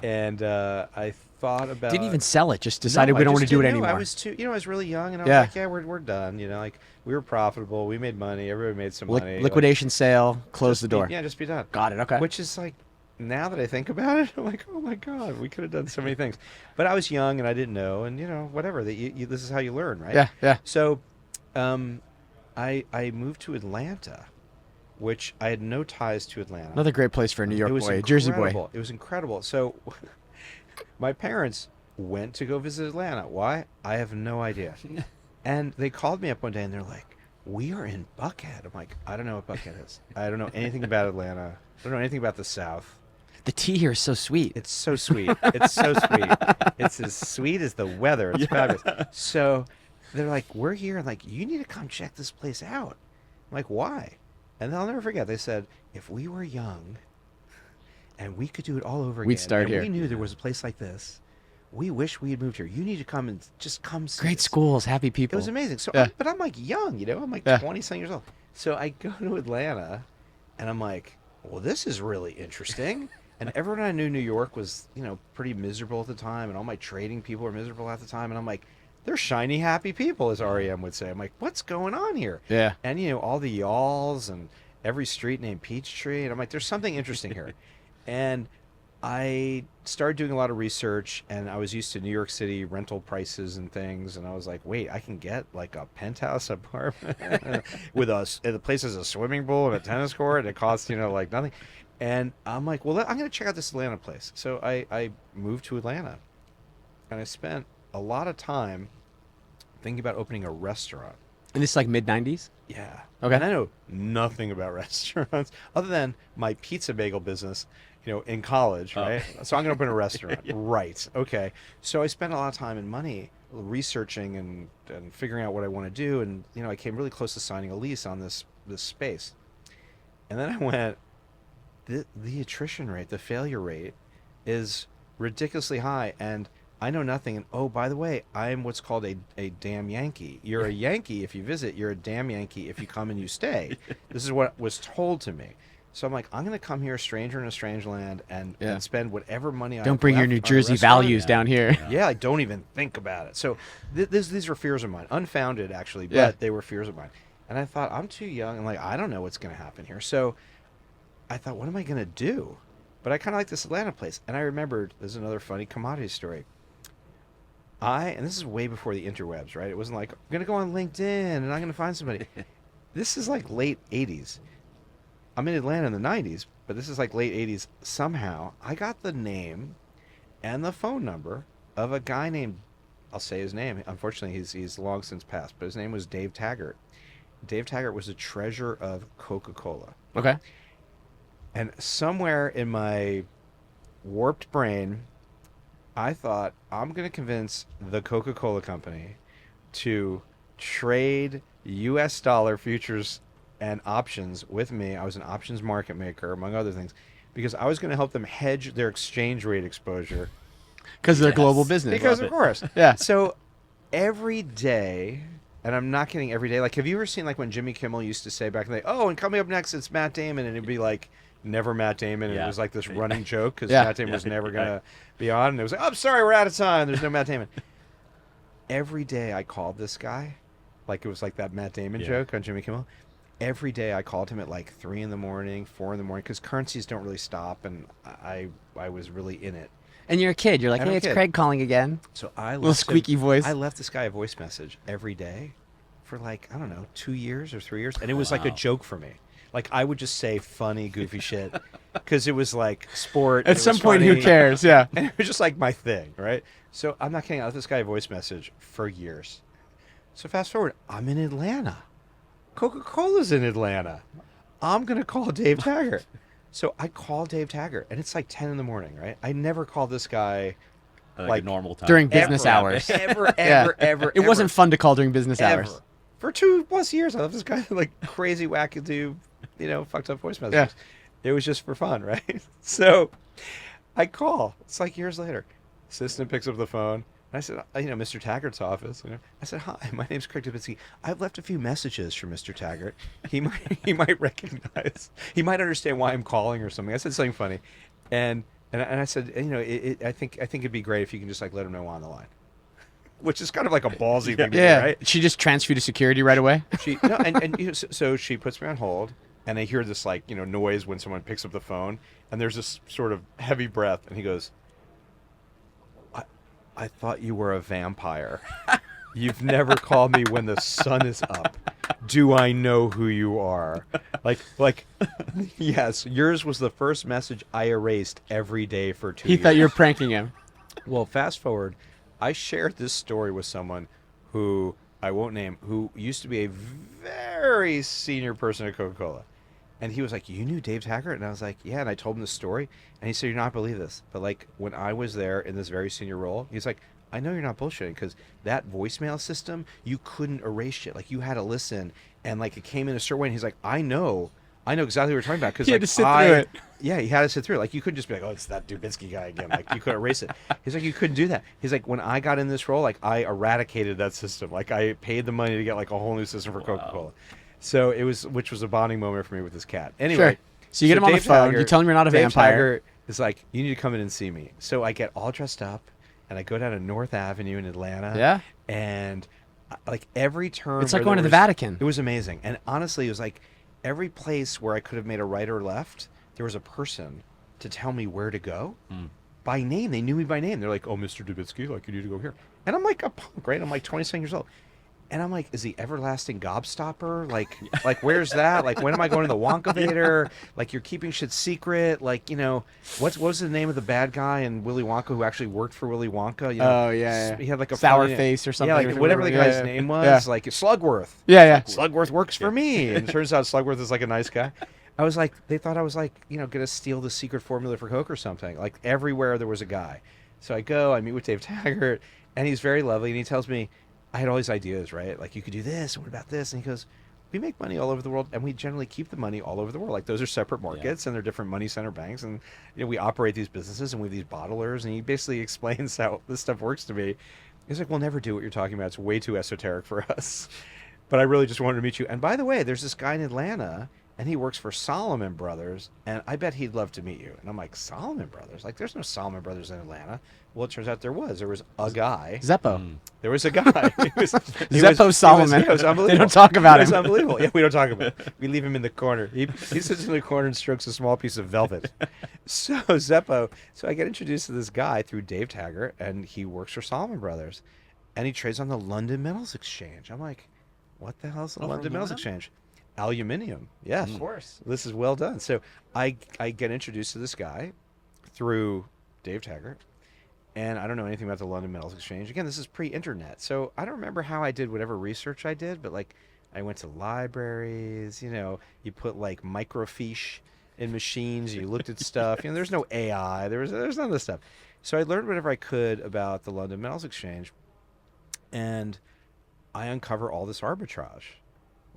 and I thought about. Didn't even sell it. Just decided No, we I don't want just to do it didn't know. anymore. I was too, I was really young, and I Yeah. was like, yeah, we're done. Like we were profitable, we made money, everybody made some money. Liquidation sale. Close Just the door. just be done. Got it. Okay. Which is like, now that I think about it, I'm like, oh my God, we could have done so many things. But I was young and I didn't know, and whatever. That this is how you learn, right? Yeah. Yeah. So, I moved to Atlanta, which I had no ties to Atlanta. Another great place for a New York It was boy, a Jersey boy. incredible. It was incredible. So, my parents went to go visit Atlanta. Why? I have no idea. And they called me up one day, and they're like, "We are in Buckhead." I'm like, "I don't know what Buckhead is. I don't know anything about Atlanta. I don't know anything about the South. The tea here is so sweet. It's so sweet. It's so sweet. It's as sweet as the weather. It's fabulous." So they're like, "We're here," and like, "You need to come check this place out." I'm like, "Why?" And I'll never forget. They said, "If we were young and we could do it all over again, We'd start and here." we knew there was a place like this, we wish we had moved here. You need to come and just come see Great this." schools, happy people. It was amazing. So, Yeah. but I'm like young, I'm like Yeah. 20-something years old. So I go to Atlanta, And I'm like, well, this is really interesting. And everyone I knew in New York was, pretty miserable at the time, and all my trading people were miserable at the time. And I'm like, they're shiny, happy people, as REM would say. I'm like, what's going on here? Yeah. And all the y'alls and every street named Peachtree, and I'm like, there's something interesting here. And I started doing a lot of research, and I was used to New York City rental prices and things, and I was like, wait, I can get like a penthouse apartment with the place has a swimming pool and a tennis court, and it costs like nothing. And I'm like, well, I'm going to check out this Atlanta place. So I moved to Atlanta, and I spent a lot of time thinking about opening a restaurant. And this is like mid-90s? Yeah. Okay. And I know nothing about restaurants other than my pizza bagel business, in college, right? So I'm going to open a restaurant. Yeah. Right. Okay. So I spent a lot of time and money researching and figuring out what I want to do. And, I came really close to signing a lease on this space. And then I went, the attrition rate, the failure rate is ridiculously high. And I know nothing. And oh, by the way, I'm what's called a damn Yankee. You're a Yankee if you visit. You're a damn Yankee if you come and you stay. This is what was told to me. So I'm like, I'm going to come here, a stranger in a strange land, and spend whatever money I Don't bring your New Jersey values down here. Yeah, I don't even think about it. So these were fears of mine, unfounded actually, but they were fears of mine. And I thought, I'm too young, and I don't know what's going to happen here. So I thought, what am I going to do? But I kind of like this Atlanta place. And I remembered, there's another funny commodities story. And this is way before the interwebs, right? It wasn't like, I'm going to go on LinkedIn and I'm going to find somebody. This is like late 80s. I'm in Atlanta in the 90s, but this is like late 80s. Somehow, I got the name and the phone number of a guy named, I'll say his name. Unfortunately, he's long since passed, but his name was Dave Taggart. Dave Taggart was the treasurer of Coca-Cola. Okay. And somewhere in my warped brain, I thought, I'm going to convince the Coca-Cola company to trade U.S. dollar futures and options with me. I was an options market maker, among other things, because I was going to help them hedge their exchange rate exposure. Because they're global business. Because, of course. Yeah. So every day, and I'm not kidding, every day, like, have you ever seen, like, when Jimmy Kimmel used to say back in the day, oh, and coming up next, it's Matt Damon, and it'd be like, never Matt Damon, and it was like this running joke, because Matt Damon was never going to be on, and it was like, oh, I'm sorry, we're out of time, there's no Matt Damon. Every day I called this guy, like it was like that Matt Damon joke on Jimmy Kimmel. Every day I called him at like 3 in the morning, 4 in the morning, because currencies don't really stop, and I was really in it. And you're a kid. You're like, And I'm hey, a it's kid. Craig calling again. So I Little left squeaky voice. I left this guy a voice message every day for like, I don't know, 2 years or 3 years, and it was like a joke for me. Like, I would just say funny, goofy shit, because it was like sport. At some point, who cares? Yeah. And it was just like my thing, right? So I'm not kidding. I left this guy a voice message for years. So fast forward, I'm in Atlanta. Coca-Cola's in Atlanta. I'm going to call Dave Taggart. So I call Dave Taggart, and it's like 10 in the morning, right? I never called this guy like a normal time. During business hours. Ever. It wasn't fun to call during business hours. For 2+ years, I left this guy like crazy wackadoo, fucked up voice messages. It was just for fun, right? So I call. It's like years later. Assistant picks up the phone. And I said, Mr. Taggart's office. I said, hi, my name's Craig Dubitsky. I've left a few messages for Mr. Taggart. He might recognize. He might understand why I'm calling or something. I said something funny, and I said, I think it'd be great if you can just like let him know on the line, which is kind of like a ballsy thing to do, right? She just transferred you to security right away. So she puts me on hold, and I hear this like noise when someone picks up the phone, and there's this sort of heavy breath, and he goes, I thought you were a vampire. You've never called me when the sun is up. Do I know who you are? Like, yes, yours was the first message I erased every day for 2 years. He thought you were pranking him. Well, fast forward, I shared this story with someone who I won't name, who used to be a very senior person at Coca-Cola. And he was like, you knew Dave Taggart? And I was like, yeah. And I told him the story. And he said, you're not believe this. But like when I was there in this very senior role, he's like, I know you're not bullshitting, because that voicemail system, you couldn't erase shit. Like you had to listen, and like it came in a certain way. And he's like, I know exactly what you're talking about. Because he like, had to sit through it. Yeah, he had to sit through it. Like you couldn't just be like, oh, it's that Dubitsky guy again. Like you couldn't erase it. He's like, you couldn't do that. He's like, when I got in this role, like I eradicated that system. Like I paid the money to get like a whole new system for Coca-Cola. So it was, which was a bonding moment for me with this cat. Anyway, Sure. So you get him on the Dave phone. Taggart- You tell him you're not a Dave vampire. Taggart is like, you need to come in and see me. So I get all dressed up, and I go down to North Avenue in Atlanta. Yeah. And like every turn, It's like where going there to the was- Vatican. It was amazing. And honestly, it was like every place where I could have made a right or left, there was a person to tell me where to go by name. They knew me by name. They're like, "Oh, Mr. Dubitsky, like you need to go here." And I'm like a punk, right? I'm like 27 years old. And I'm like, is the everlasting gobstopper? Like where's that? Like, when am I going to the Wonkavator? Like, you're keeping shit secret? Like, you know, what was the name of the bad guy in Willy Wonka who actually worked for Willy Wonka? You know, Oh, yeah. He had like a Sour funny- face or something. Yeah, like whatever the guy's name was, like Slugworth. Yeah. Slugworth works for me. And it turns out Slugworth is like a nice guy. I was like, they thought I was like, you know, gonna steal the secret formula for Coke or something. Like everywhere there was a guy. So I go, I meet with Dave Taggart, and he's very lovely, and he tells me, I had all these ideas, right? Like, you could do this, and what about this? And he goes, we make money all over the world, and we generally keep the money all over the world. Like, those are separate markets, and they're different money center banks, and you know, we operate these businesses, and we have these bottlers, and he basically explains how this stuff works to me. He's like, we'll never do what you're talking about. It's way too esoteric for us. But I really just wanted to meet you. And by the way, there's this guy in Atlanta, and he works for Solomon Brothers, and I bet he'd love to meet you. And I'm like, Solomon Brothers? Like, there's no Solomon Brothers in Atlanta. Well, it turns out there was. There was a guy. Zeppo. There was a guy. Zeppo Solomon. It was unbelievable. They don't talk about It was him. unbelievable. Yeah, we don't talk about it. We leave him in the corner. He sits in the corner and strokes a small piece of velvet. So Zeppo. So I get introduced to this guy through Dave Taggart, and he works for Solomon Brothers, and he trades on the London Metals Exchange. I'm like, what the hell is the London Metals Exchange? Aluminium. Yes. Of course. This is well done. So I get introduced to this guy through Dave Taggart, and I don't know anything about the London Metals Exchange. Again, this is pre-internet, so I don't remember how I did whatever research I did, but like I went to libraries, you know, you put like microfiche in machines, you looked at stuff, you know, there's no AI, there's none of this stuff. So I learned whatever I could about the London Metals Exchange, and I uncover all this arbitrage.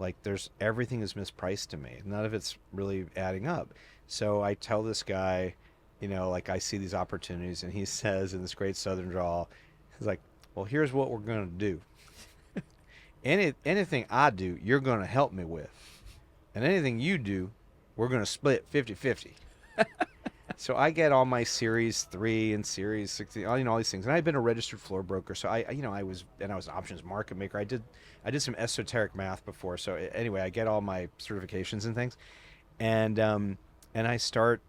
Like, everything is mispriced to me. None of it's really adding up. So I tell this guy, you know, like, I see these opportunities, and he says in this great Southern drawl, he's like, well, here's what we're going to do. Anything I do, you're going to help me with. And anything you do, we're going to split 50-50. So I get all my Series 3 and Series 60, you know, all these things. And I've been a registered floor broker, so I was an options market maker. I did some esoteric math before. So anyway, I get all my certifications and things. And I start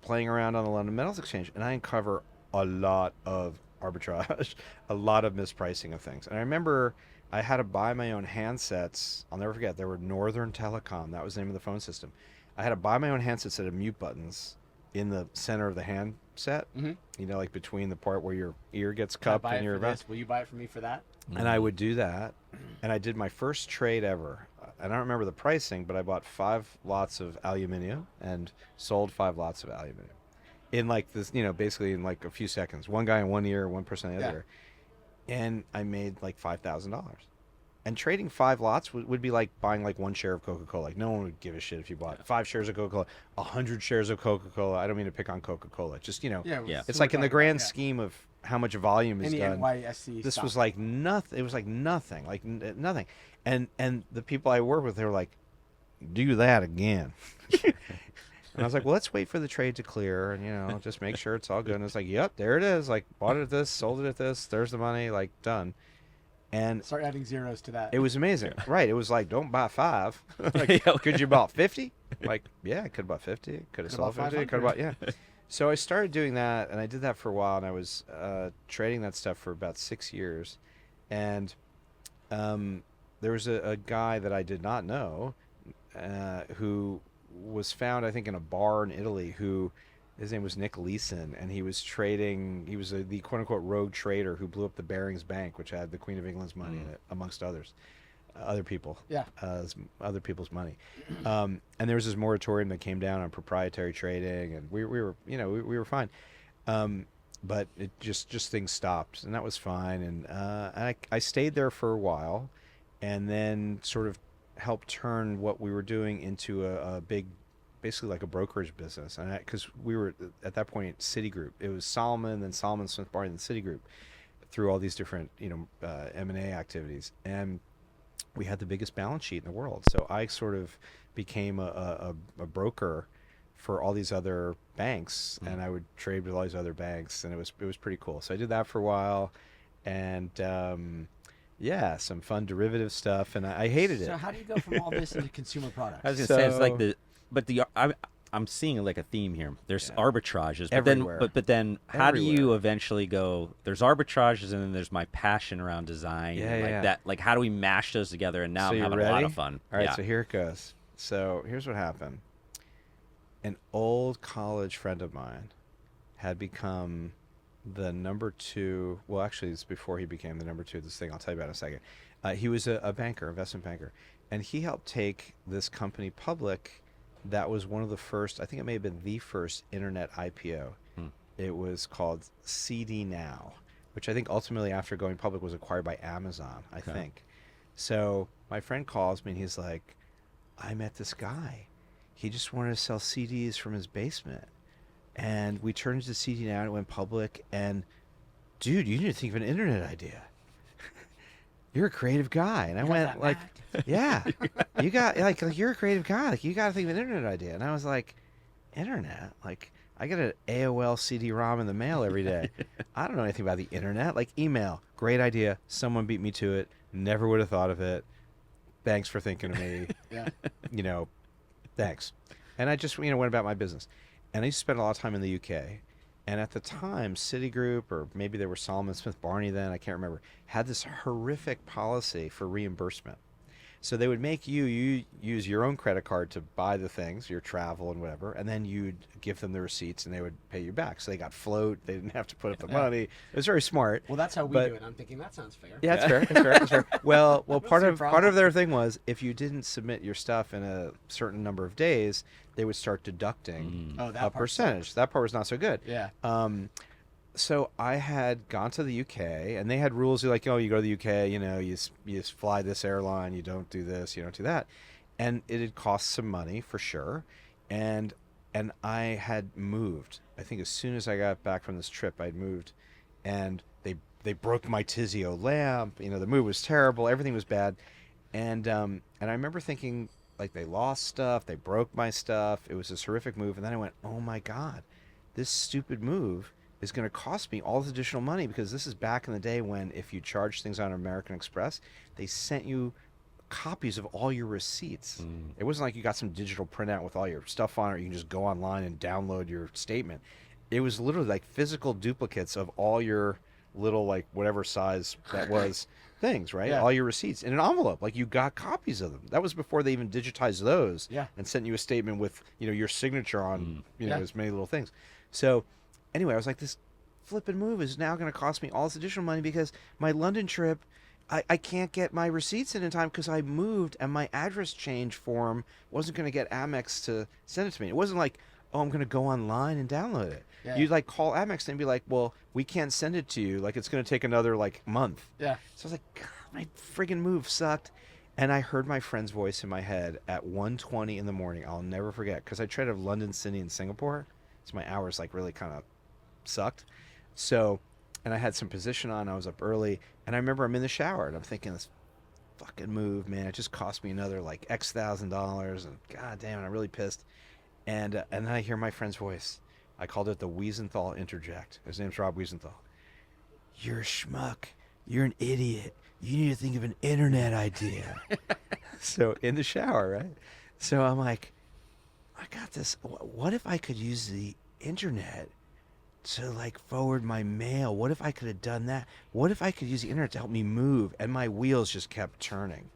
playing around on the London Metals Exchange, and I uncover a lot of arbitrage, a lot of mispricing of things. And I remember I had to buy my own handsets. I'll never forget, they were Northern Telecom. That was the name of the phone system. I had to buy my own handsets that had mute buttons in the center of the handset, you know, like between the part where your ear gets cupped and your vest. Will you buy it for me for that? And I would do that, and I did my first trade ever. I don't remember the pricing, but I bought 5 lots of aluminium and sold 5 lots of aluminium in like this, you know, basically in like a few seconds. One guy in one ear, one person in the other ear. And I made like $5,000. And trading 5 lots would be like buying like 1 share of Coca-Cola. Like, no one would give a shit if you bought 5 shares of Coca-Cola, 100 shares of Coca-Cola. I don't mean to pick on Coca-Cola. Just, you know, it's like in the grand scheme of how much volume is done. NYSE This stock. was like nothing. It was like nothing, nothing. And the people I work with, they were like, do that again. And I was like, well, let's wait for the trade to clear, and, you know, just make sure it's all good. And it's like, yep, there it is. Like, bought it at this, sold it at this. There's the money. Like, done. And Start adding zeros to that. it was amazing. Right. It was like, don't buy 5. Like, could you bought 50? Like, yeah, I could have bought 50. Could have sold 50. Could have bought, yeah. So I started doing that, and I did that for a while, and I was trading that stuff for about 6 years. And there was a guy that I did not know who was found, I think, in a bar in Italy, who his name was Nick Leeson, and he was trading. He was the quote-unquote rogue trader who blew up the Barings Bank, which had the Queen of England's money in it, amongst others, other people, other people's money. And there was this moratorium that came down on proprietary trading, and we were, you know, we were fine. But it just things stopped, and that was fine. And I stayed there for a while, and then sort of helped turn what we were doing into a big, basically like a brokerage business. And because we were at that point Citigroup, it was Solomon, then Solomon Smith Barney, and Citigroup, through all these different, you know, M&A activities. And we had the biggest balance sheet in the world. So I sort of became a broker for all these other banks, and I would trade with all these other banks, and it was pretty cool. So I did that for a while, and yeah, some fun derivative stuff, and I hated it. So how do you go from all this into consumer products? I was gonna say it's like So- I'm seeing like a theme here. There's arbitrages, but Everywhere. then how do you Everywhere. eventually go? There's arbitrages, and then there's my passion around design. Yeah, and like yeah. that. Like how do we mash those together? And now So I'm you having a lot ready? of fun. All right, Yeah. so here it goes. So here's what happened. An old college friend of mine had become the number 2. Well, actually, it's before he became the number 2 of this thing. I'll tell you about in a second. He was a banker, investment banker, and he helped take this company public. That was one of the first. I think it may have been the first internet IPO. It was called CD Now, which I think ultimately, after going public, was acquired by Amazon. I think. So my friend calls me and he's like, I met this guy. He just wanted to sell CDs from his basement. And we turned to CD Now and it went public. And dude, you need to think of an internet idea. You're a creative guy. And I went like, yeah, you got like you're a creative guy. Like you got to think of an internet idea. And I was like, internet? Like I get an AOL CD-ROM in the mail every day. I don't know anything about the internet. Like email, great idea. Someone beat me to it. Never would have thought of it. Thanks for thinking of me. Yeah. You know, thanks. And I just, went about my business. And I used to spend a lot of time in the UK. And at the time, Citigroup, or maybe they were Solomon Smith Barney then, I can't remember, had this horrific policy for reimbursement. So they would make you use your own credit card to buy the things, your travel and whatever, and then you'd give them the receipts and they would pay you back. So they got float. They didn't have to put up the money. It was very smart. Well, that's how we But- do it. I'm thinking that sounds fair. Yeah, that's fair. That's fair. Well, part see a of problem. their thing was if you didn't submit your stuff in a certain number of days, they would start deducting Oh, that a part percentage. sucks. That part was not so good. Yeah. So I had gone to the UK, and they had rules like, oh, you go to the UK, you fly this airline, you don't do this, you don't do that, and it had cost some money for sure, and I had moved. I think as soon as I got back from this trip, I'd moved, and they broke my Tizio lamp. The move was terrible, everything was bad, and I remember thinking like they lost stuff, they broke my stuff. It was this horrific move, and then I went, oh my God, this stupid move is going to cost me all this additional money, because this is back in the day when if you charged things on American Express, they sent you copies of all your receipts. It wasn't like you got some digital printout with all your stuff on it. You can just go online and download your statement. It was literally like physical duplicates of all your little, like whatever size that was things, right? Yeah. All your receipts in an envelope. Like you got copies of them. That was before they even digitized those Yeah. and sent you a statement with, your signature on, Yeah. as many little things. So anyway, I was like, this flipping move is now going to cost me all this additional money because my London trip, I can't get my receipts in time because I moved and my address change form wasn't going to get Amex to send it to me. It wasn't like, oh, I'm going to go online and download it. Yeah. You'd like call Amex and be like, well, we can't send it to you. Like it's going to take another like month. Yeah. So I was like, God, my friggin' move sucked. And I heard my friend's voice in my head at 1:20 in the morning. I'll never forget, because I traded London, Sydney, and Singapore. So my hours like really kind of sucked. So, and I had some position on. I was up early, and I remember I'm in the shower and I'm thinking, this fucking move, man, it just cost me another like X $1,000, and god damn it, I'm really pissed. And then I hear my friend's voice. I called it the Wiesenthal interject. His name's Rob Wiesenthal. You're a schmuck. You're an idiot. You need to think of an internet idea. So in the shower, right? So I'm like, I got this. What if I could use the internet to like forward my mail? What if I could have done that? What if I could use the internet to help me move? And my wheels just kept turning,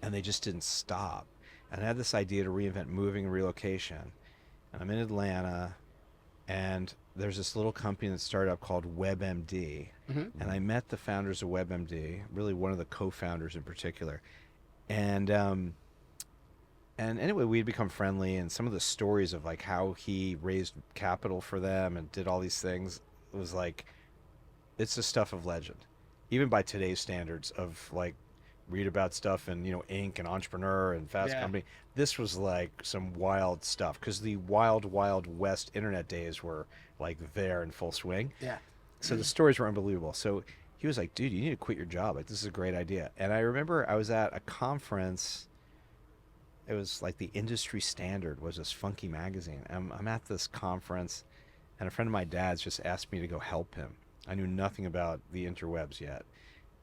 and they just didn't stop. And I had this idea to reinvent moving and relocation. And I'm in Atlanta, and there's this little company that started up called WebMD. And I met the founders of WebMD, really one of the co-founders in particular. And anyway, we'd become friendly, and some of the stories of like how he raised capital for them and did all these things was like, it's the stuff of legend, even by today's standards of like read about stuff and Inc. and Entrepreneur and Fast Yeah. Company. This was like some wild stuff, because the wild west internet days were like there in full swing. Yeah. So the stories were unbelievable. So he was like, dude, you need to quit your job. Like, this is a great idea. And I remember I was at a conference. It was like the Industry Standard was this funky magazine. I'm at this conference, and a friend of my dad's just asked me to go help him. I knew nothing about the interwebs yet.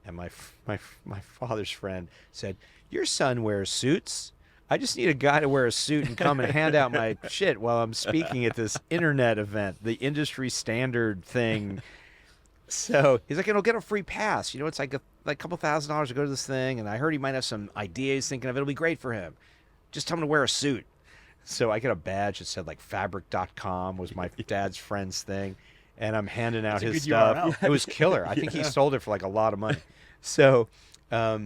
And my father's friend said, your son wears suits. I just need a guy to wear a suit and come and hand out my shit while I'm speaking at this internet event, the Industry Standard thing. So he's like, it'll get a free pass. You know, it's like a couple $1,000s to go to this thing. And I heard he might have some ideas thinking of. It'll be great for him. Just tell him to wear a suit. So I get a badge that said like fabric.com was my dad's friend's thing. And I'm handing out his stuff. URL. It was killer. I think he sold it for like a lot of money. So I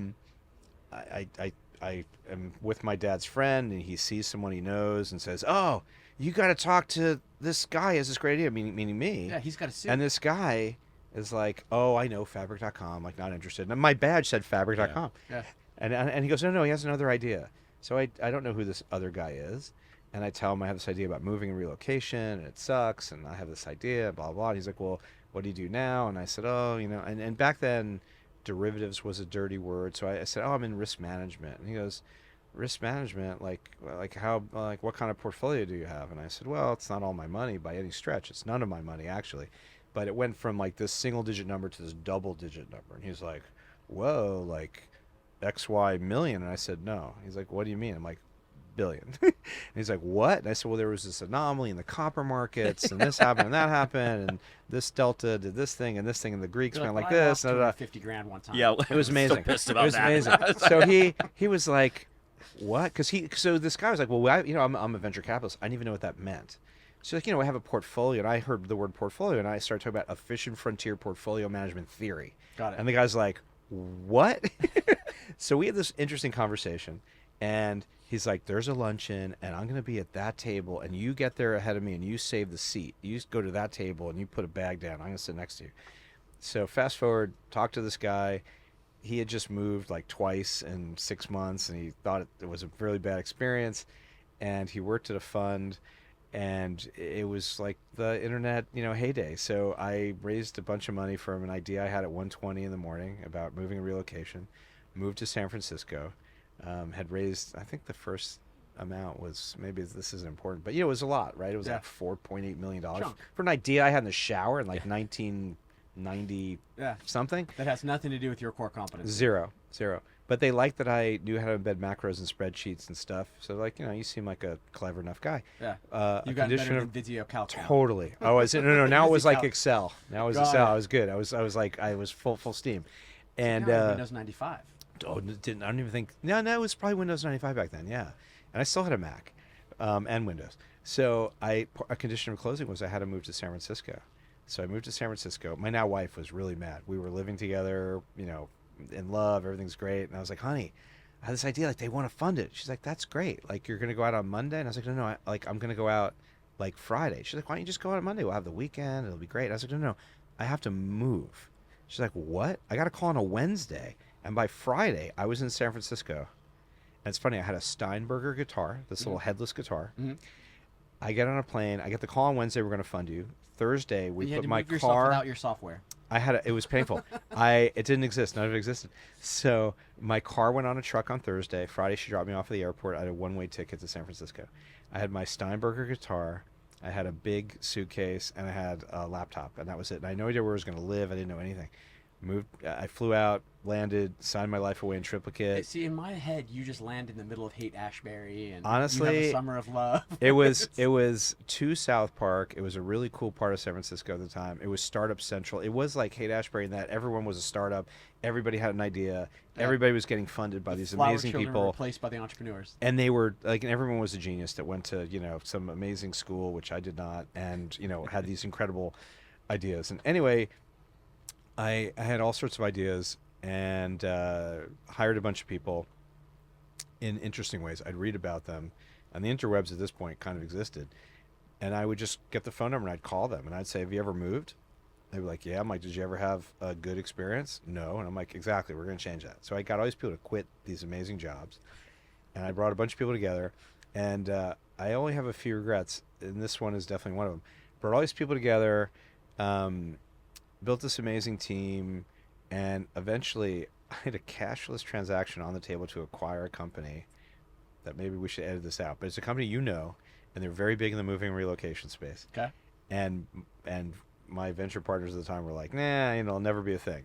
am with my dad's friend, and he sees someone he knows and says, oh, you got to talk to this guy. He has this great idea, meaning me. Yeah, he's got a suit. And this guy is like, oh, I know fabric.com, like not interested. And my badge said fabric.com. Yeah. And he goes, no, he has another idea. So I don't know who this other guy is. And I tell him I have this idea about moving and relocation, and it sucks, and I have this idea, blah, blah. And he's like, well, what do you do now? And I said, oh, you know, and back then, derivatives was a dirty word. So I said, oh, I'm in risk management. And he goes, risk management? Like how, like what kind of portfolio do you have? And I said, well, it's not all my money by any stretch. It's none of my money, actually. But it went from like this single-digit number to this double-digit number. And he's like, whoa, like XY million. And I said, no. He's like, what do you mean? I'm like, billion. And he's like, what? And I said, well, there was this anomaly in the copper markets, and this happened and that happened, and this delta did this thing and this thing, and the Greeks went like this. I lost 50 grand one time. Yeah, it was amazing. So pissed about it was that. amazing. So he was like, what? So this guy was like, well, I'm a venture capitalist. I didn't even know what that meant. So like, I have a portfolio, and I heard the word portfolio, and I started talking about efficient frontier portfolio management theory. Got it. And the guy's like, what? So we had this interesting conversation, and he's like, there's a luncheon, and I'm going to be at that table, and you get there ahead of me, and you save the seat. You just go to that table, and you put a bag down. I'm going to sit next to you. So fast forward, talk to this guy. He had just moved like twice in 6 months, and he thought it was a really bad experience. And he worked at a fund, and it was like the internet, heyday. So I raised a bunch of money from an idea I had at 1:20 in the morning about moving and relocation, moved to San Francisco. Had raised, I think the first amount was, maybe this isn't important, but it was a lot, right? It was like $4.8 million for an idea I had in the shower in like 1990 something. That has nothing to do with your core competence. Zero. But they liked that I knew how to embed macros and spreadsheets and stuff. So like, you seem like a clever enough guy. Yeah. You got better than video calc. Totally. Oh, is it? No. Now it was like Calc. Excel. Now it was Got Excel. it. I was good. I was full steam. And Windows 95. I don't even think. No, it was probably Windows 95 back then. Yeah, and I still had a Mac, and Windows. So a condition of closing was I had to move to San Francisco. So I moved to San Francisco. My now wife was really mad. We were living together, in love. Everything's great. And I was like, honey, I have this idea. Like, they want to fund it. She's like, that's great. Like, you're gonna go out on Monday? And I was like, no. I'm gonna go out like Friday. She's like, why don't you just go out on Monday? We'll have the weekend. It'll be great. I was like, no. I have to move. She's like, what? I got to call on a Wednesday. And by Friday, I was in San Francisco. And it's funny, I had a Steinberger guitar, this little headless guitar. Mm-hmm. I get on a plane. I get the call on Wednesday, we're going to fund you. Thursday, we put my car... without your software. It was painful. It didn't exist. None of it existed. So my car went on a truck on Thursday. Friday, she dropped me off at the airport. I had a one-way ticket to San Francisco. I had my Steinberger guitar. I had a big suitcase, and I had a laptop, and that was it. And I had no idea where I was going to live. I didn't know anything. I flew out, landed, signed my life away in triplicate. See, in my head, you just land in the middle of Haight-Ashbury, and honestly, you have a summer of love. it was to South Park. It was a really cool part of San Francisco at the time. It was startup central. It was like Haight-Ashbury in that everyone was a startup. Everybody had an idea. Everybody was getting funded by these amazing people. Were replaced by the entrepreneurs. And they were like, and everyone was a genius that went to some amazing school, which I did not, and had these incredible ideas. And anyway, I had all sorts of ideas and hired a bunch of people in interesting ways. I'd read about them, and the interwebs at this point kind of existed. And I would just get the phone number and I'd call them and I'd say, have you ever moved? They'd be like, yeah. I'm like, did you ever have a good experience? No. And I'm like, exactly, we're going to change that. So I got all these people to quit these amazing jobs, and I brought a bunch of people together, and I only have a few regrets, and this one is definitely one of them. Brought all these people together, built this amazing team, And eventually, I had a cashless transaction on the table to acquire a company that maybe we should edit this out, but it's a company you know, and they're very big in the moving and relocation space. Okay. And my venture partners at the time were like, nah, it'll never be a thing.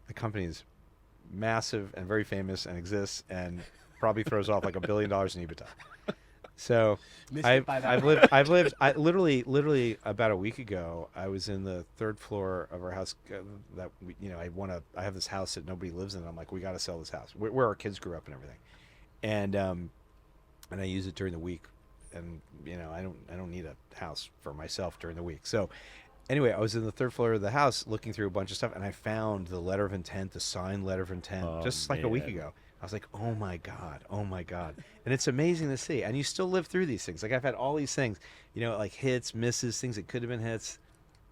The company is massive and very famous and exists and probably throws off like $1 billion in EBITDA. So I've lived literally about a week ago, I was in the third floor of our house that we, I have this house that nobody lives in. And I'm like, we got to sell this house where our kids grew up and everything. And I use it during the week, and I don't need a house for myself during the week. So anyway, I was in the third floor of the house looking through a bunch of stuff, and I found the letter of intent, the signed letter of intent, just like a week ago. I was like, oh my God. And it's amazing to see. And you still live through these things. Like I've had all these things, like hits, misses, things that could have been hits.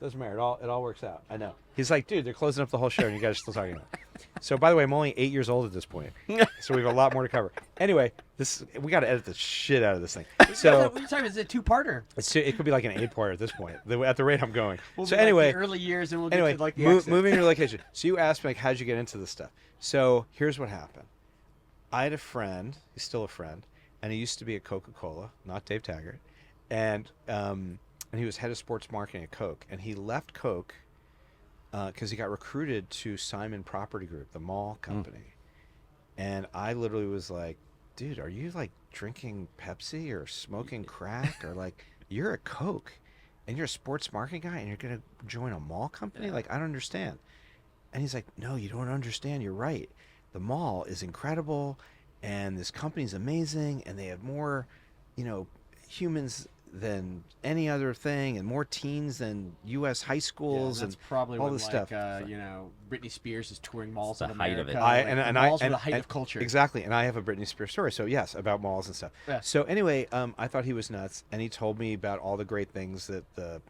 Doesn't matter. It all works out. I know. He's like, dude, they're closing up the whole show and you guys are still talking about it. So by the way, I'm only 8 years old at this point. So we have a lot more to cover. Anyway, we got to edit the shit out of this thing. So what are you talking about? Is it a two-parter? It could be like an 8-parter at this point, at the rate I'm going. So anyway, like the early years, and we'll get to like the moving relocation. So you asked me, like, how'd you get into this stuff? So here's what happened. I had a friend. He's still a friend, and he used to be at Coca-Cola, not Dave Taggart, and he was head of sports marketing at Coke, and he left Coke because he got recruited to Simon Property Group, the mall company. And I literally was like, dude, are you like drinking Pepsi or smoking crack or like you're a Coke and you're a sports marketing guy and you're going to join a mall company? Like, I don't understand. And he's like, no, you don't understand. You're right. The mall is incredible and this company's amazing and they have more, humans than any other thing and more teens than U.S. high schools that's and probably all when, this like, stuff. Britney Spears is touring malls The in height of America. it. Malls were the height of culture. Exactly. And I have a Britney Spears story. So yes, about malls and stuff. Yeah. So anyway, I thought he was nuts and he told me about all the great things that the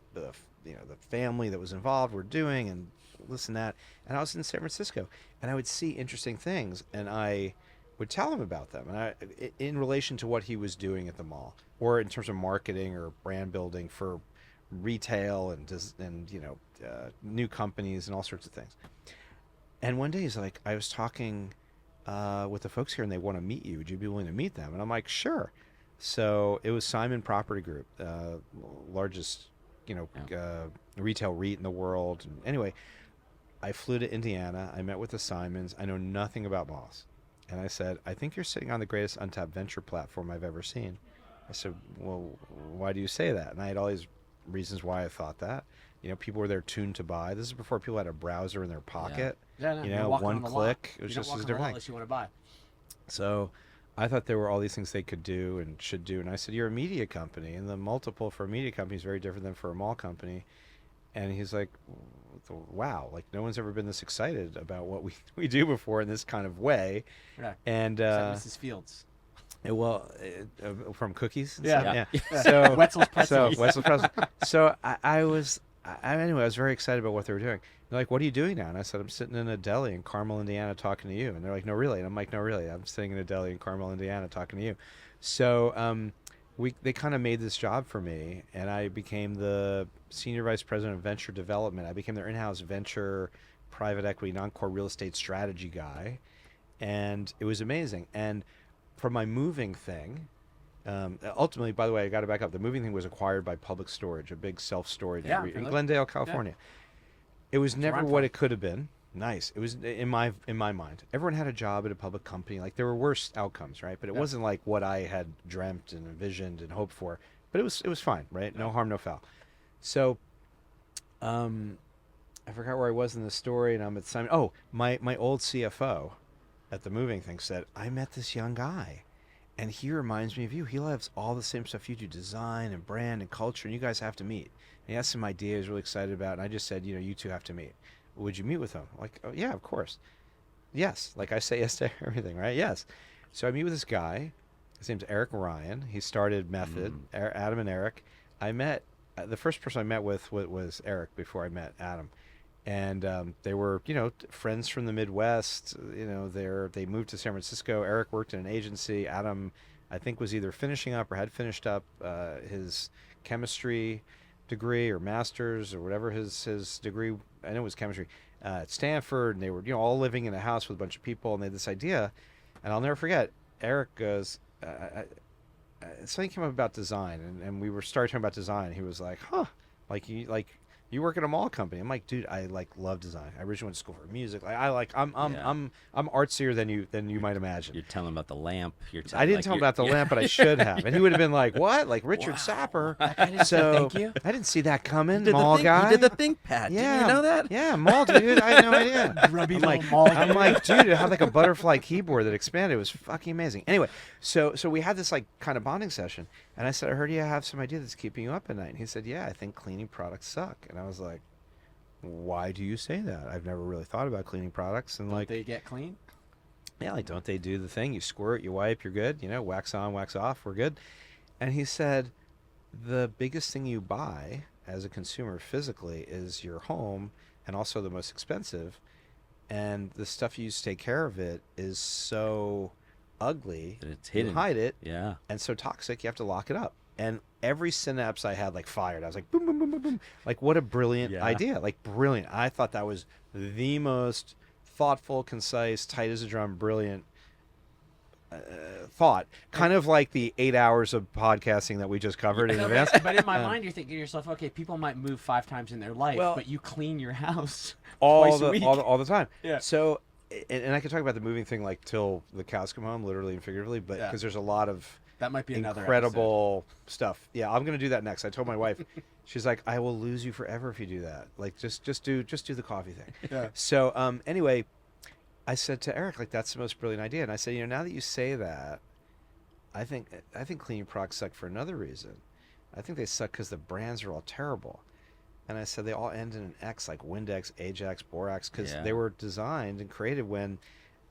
family that was involved were doing and this and that. And I was in San Francisco and I would see interesting things and I would tell him about them and in relation to what he was doing at the mall or in terms of marketing or brand building for retail and new companies and all sorts of things. And one day he's like, I was talking with the folks here and they want to meet you. Would you be willing to meet them? And I'm like, sure. So it was Simon Property Group, largest retail REIT in the world. And anyway, I flew to Indiana. I met with the Simons. I know nothing about malls. And I said, I think you're sitting on the greatest untapped venture platform I've ever seen. I said, well, why do you say that? And I had all these reasons why I thought that. People were there tuned to buy. This is before people had a browser in their pocket. Yeah, one click. It was just a different thing. Unless you want to buy. So I thought there were all these things they could do and should do. And I said, you're a media company. And the multiple for a media company is very different than for a mall company. And he's like, wow, like no one's ever been this excited about what we do before in this kind of way. Yeah. And Mrs. Fields. From cookies and Yeah. stuff? Yeah. So Wetzel's Pretzels. So I was very excited about what they were doing. They're like, what are you doing now? And I said, I'm sitting in a deli in Carmel, Indiana talking to you. And they're like, no, really? And I'm like, no, really? I'm sitting in a deli in Carmel, Indiana talking to you. So they kind of made this job for me, and I became the senior vice president of venture development. I became their in-house venture, private equity, non-core real estate strategy guy, and it was amazing. And for my moving thing, ultimately, by the way, I got to back up. The moving thing was acquired by Public Storage, a big self-storage in Glendale, California. It was never what it could have been. Nice. It was in my mind. Everyone had a job at a public company. Like there were worse outcomes, right? But it wasn't like what I had dreamt and envisioned and hoped for. But it was fine, right? No harm, no foul. So, I forgot where I was in the story, and I'm at Simon. Oh, my old CFO at the moving thing said, I met this young guy, and he reminds me of you. He loves all the same stuff you do, design and brand and culture, and you guys have to meet. And he had some ideas he was really excited about, and I just said, you two have to meet. Would you meet with him? Like, oh, yeah, of course. Yes. Like I say yes to everything, right? Yes. So I meet with this guy. His name's Eric Ryan. He started Method, Adam and Eric. I met, the first person I met with was Eric before I met Adam. And they were, friends from the Midwest. They moved to San Francisco. Eric worked in an agency. Adam, I think, was either finishing up or had finished up his chemistry degree or master's or whatever his degree. I know it was chemistry. at Stanford, and they were all living in a house with a bunch of people, and they had this idea, and I'll never forget. Eric goes, something came up about design, and we were starting talking about design. He was like, "Huh, you work at a mall company." I'm like, "Dude, I love design. I originally went to school for music. I'm artsier than you might imagine." You're telling about the lamp. I didn't tell him about the lamp, but I should have. And he would have been like, "What? Like Richard Sapper?" So thank you. I didn't see that coming, mall guy. He did the ThinkPad. Yeah, Did you know that? Yeah, mall dude. I had no idea. Grubby I'm little like, mall I'm like, dude, it had like a butterfly keyboard that expanded. It was fucking amazing. Anyway, so we had this like kind of bonding session, and I said, "I heard you have some idea that's keeping you up at night." And he said, "Yeah, I think cleaning products suck." And I was like, "Why do you say that? I've never really thought about cleaning products." And like, They get clean. yeah, like don't they do the thing? You squirt, you wipe, you're good. Wax on, wax off, we're good. And he said, the biggest thing you buy as a consumer physically is your home, and also the most expensive. And the stuff you use to take care of it is so ugly. That it's hidden. You hide it. Yeah. And so toxic, you have to lock it up. And every synapse I had like fired. I was like, boom, boom, boom, boom, boom. Like, what a brilliant idea. Like, brilliant. I thought that was the most thoughtful, concise, tight as a drum, brilliant thought. Kind of like the 8 hours of podcasting that we just covered in advance. But in my mind, you're thinking to yourself, okay, people might move 5 times in their life, Well, but you clean your house all twice a week. all the time. Yeah. So, and I could talk about the moving thing like till the cows come home, literally and figuratively, but because there's a lot of That might be another incredible stuff. Yeah, I'm gonna do that next. I told my wife, she's like, I will lose you forever if you do that. Like, just do the coffee thing. Yeah. So, anyway, I said to Eric, like, that's the most brilliant idea. And I said, now that you say that, I think cleaning products suck for another reason. I think they suck because the brands are all terrible. And I said they all end in an X, like Windex, Ajax, Borax, because they were designed and created when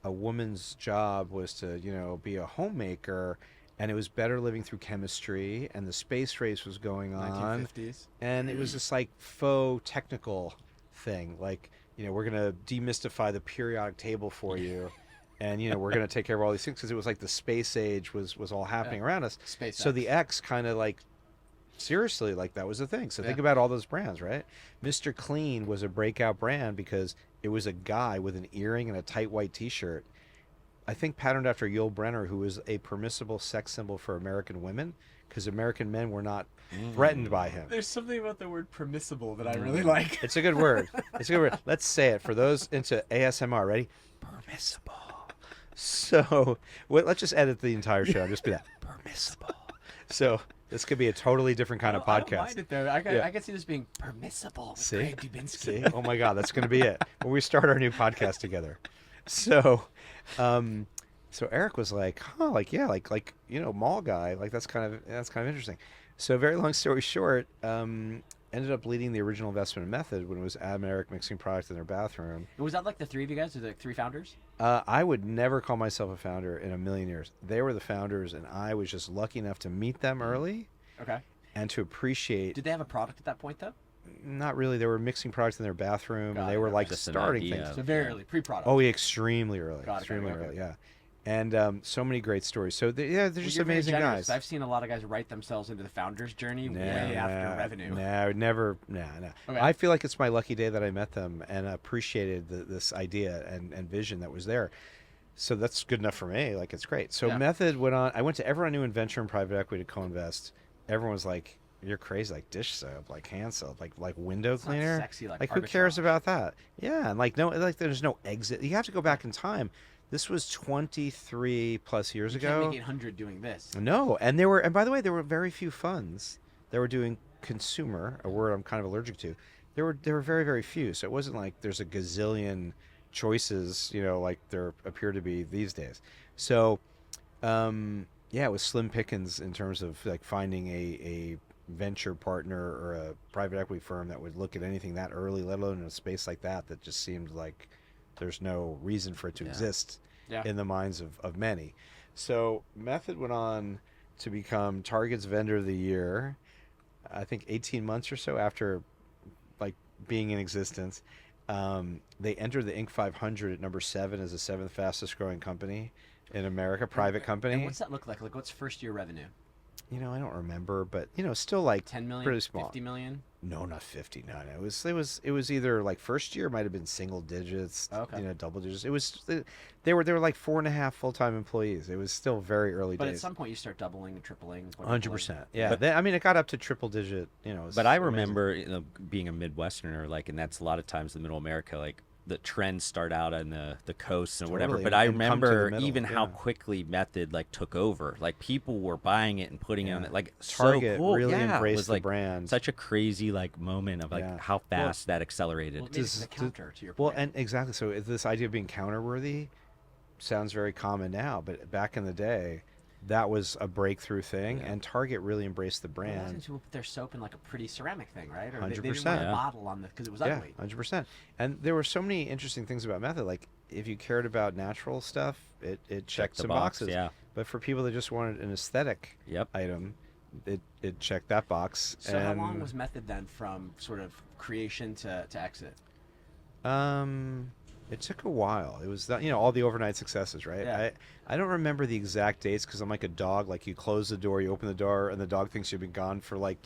a woman's job was to, be a homemaker, and it was better living through chemistry, and the space race was going on. 1950s. And it was this like faux technical thing, like, we're going to demystify the periodic table for you. And, we're going to take care of all these things, because it was like the space age was all happening around us. Space so X. the X kind of like, seriously, like that was the thing. So think about all those brands, right? Mr. Clean was a breakout brand because it was a guy with an earring and a tight white t-shirt. I think patterned after Yul Brynner, who was a permissible sex symbol for American women, because American men were not threatened by him. There's something about the word permissible that I really like. It's a good word. It's a good word. Let's say it for those into ASMR. Ready? Permissible. So let's just edit the entire show. Just be that. Permissible. So this could be a totally different kind of podcast. I don't mind it though. I can see this being permissible. See? Craig Dubitsky. See? Oh my God, that's going to be it when we start our new podcast together. So, so Eric was like, "Huh, like yeah, like mall guy, like that's kind of interesting." So, very long story short, ended up leading the original investment method when it was Adam and Eric mixing products in their bathroom. Was that like the 3 of you guys, or the 3 founders? I would never call myself a founder in a million years. They were the founders, and I was just lucky enough to meet them early. Okay. And to appreciate. Did they have a product at that point though? Not really. They were mixing products in their bathroom, and they were like Just an starting idea. things. So very early, pre-product. Oh, extremely early. Got it, Extremely okay. early, yeah. And so many great stories. So they're just You're very amazing generous. guys. I've seen a lot of guys write themselves into the founder's journey way after revenue. No, never. No. Okay. I feel like it's my lucky day that I met them and appreciated this idea and vision that was there. So that's good enough for me. Like, it's great. So Method went on. I went to everyone I knew in venture and private equity to co-invest. Everyone was like, "You're crazy, like dish soap, like hand soap, like window It's not cleaner. sexy like who cares arbitrage. about that?" Yeah, and like there's no exit. You have to go back in time. This was 23 plus years You ago. can't make 800 doing this. No, and by the way, there were very few funds that were doing consumer, a word I'm kind of allergic to. There were very, very few. So it wasn't like there's a gazillion choices, like there appear to be these days. So, it was slim pickings in terms of like finding a venture partner or a private equity firm that would look at anything that early, let alone in a space like that just seemed like there's no reason for it to exist in the minds of many. So Method went on to become Target's vendor of the year, I think 18 months or so after like being in existence. They entered the Inc. 500 at number 7 as the 7th fastest growing company in America, private company. And what's that look like? Like, what's first year revenue? I don't remember, but still like 10 million, pretty small. 50 million? No, not 50. No, no. It was either like first year might have been single digits, Okay. double digits. It was they were like 4.5 full-time employees. It was still very early But at days. some point you start doubling and tripling. 100%. Yeah. But- I mean, it got up to triple digit, But I amazing. remember being a Midwesterner, like, and that's a lot of times in Middle America, like the trends start out on the coast and whatever. Totally, But I and come to the remember middle, even how yeah. quickly Method like took over. Like people were buying it and putting it on Yeah. it. Like Target so cool. really Yeah, it embraced was the like brand. such a crazy like moment of like Yeah. how fast that accelerated. Well, maybe it's Does- a counter to your Well, point. and exactly. So this idea of being counterworthy sounds very common now, but back in the day, that was a breakthrough thing, Yeah. and Target really embraced the Well, a lot of brand. times people put their soap in like a pretty ceramic thing, right? Or they didn't 100%. want a Yeah. bottle on the because it was Yeah, ugly. 100%. And there were so many interesting things about Method. Like if you cared about natural stuff, it checked the some box, boxes. yeah. But for people that just wanted an aesthetic Yep. item, it checked that box. So how long And, was Method then from sort of creation to exit? It took a while. It was all the overnight successes, right? Yeah. I don't remember the exact dates because I'm like a dog. Like you close the door, you open the door, and the dog thinks you've been gone for like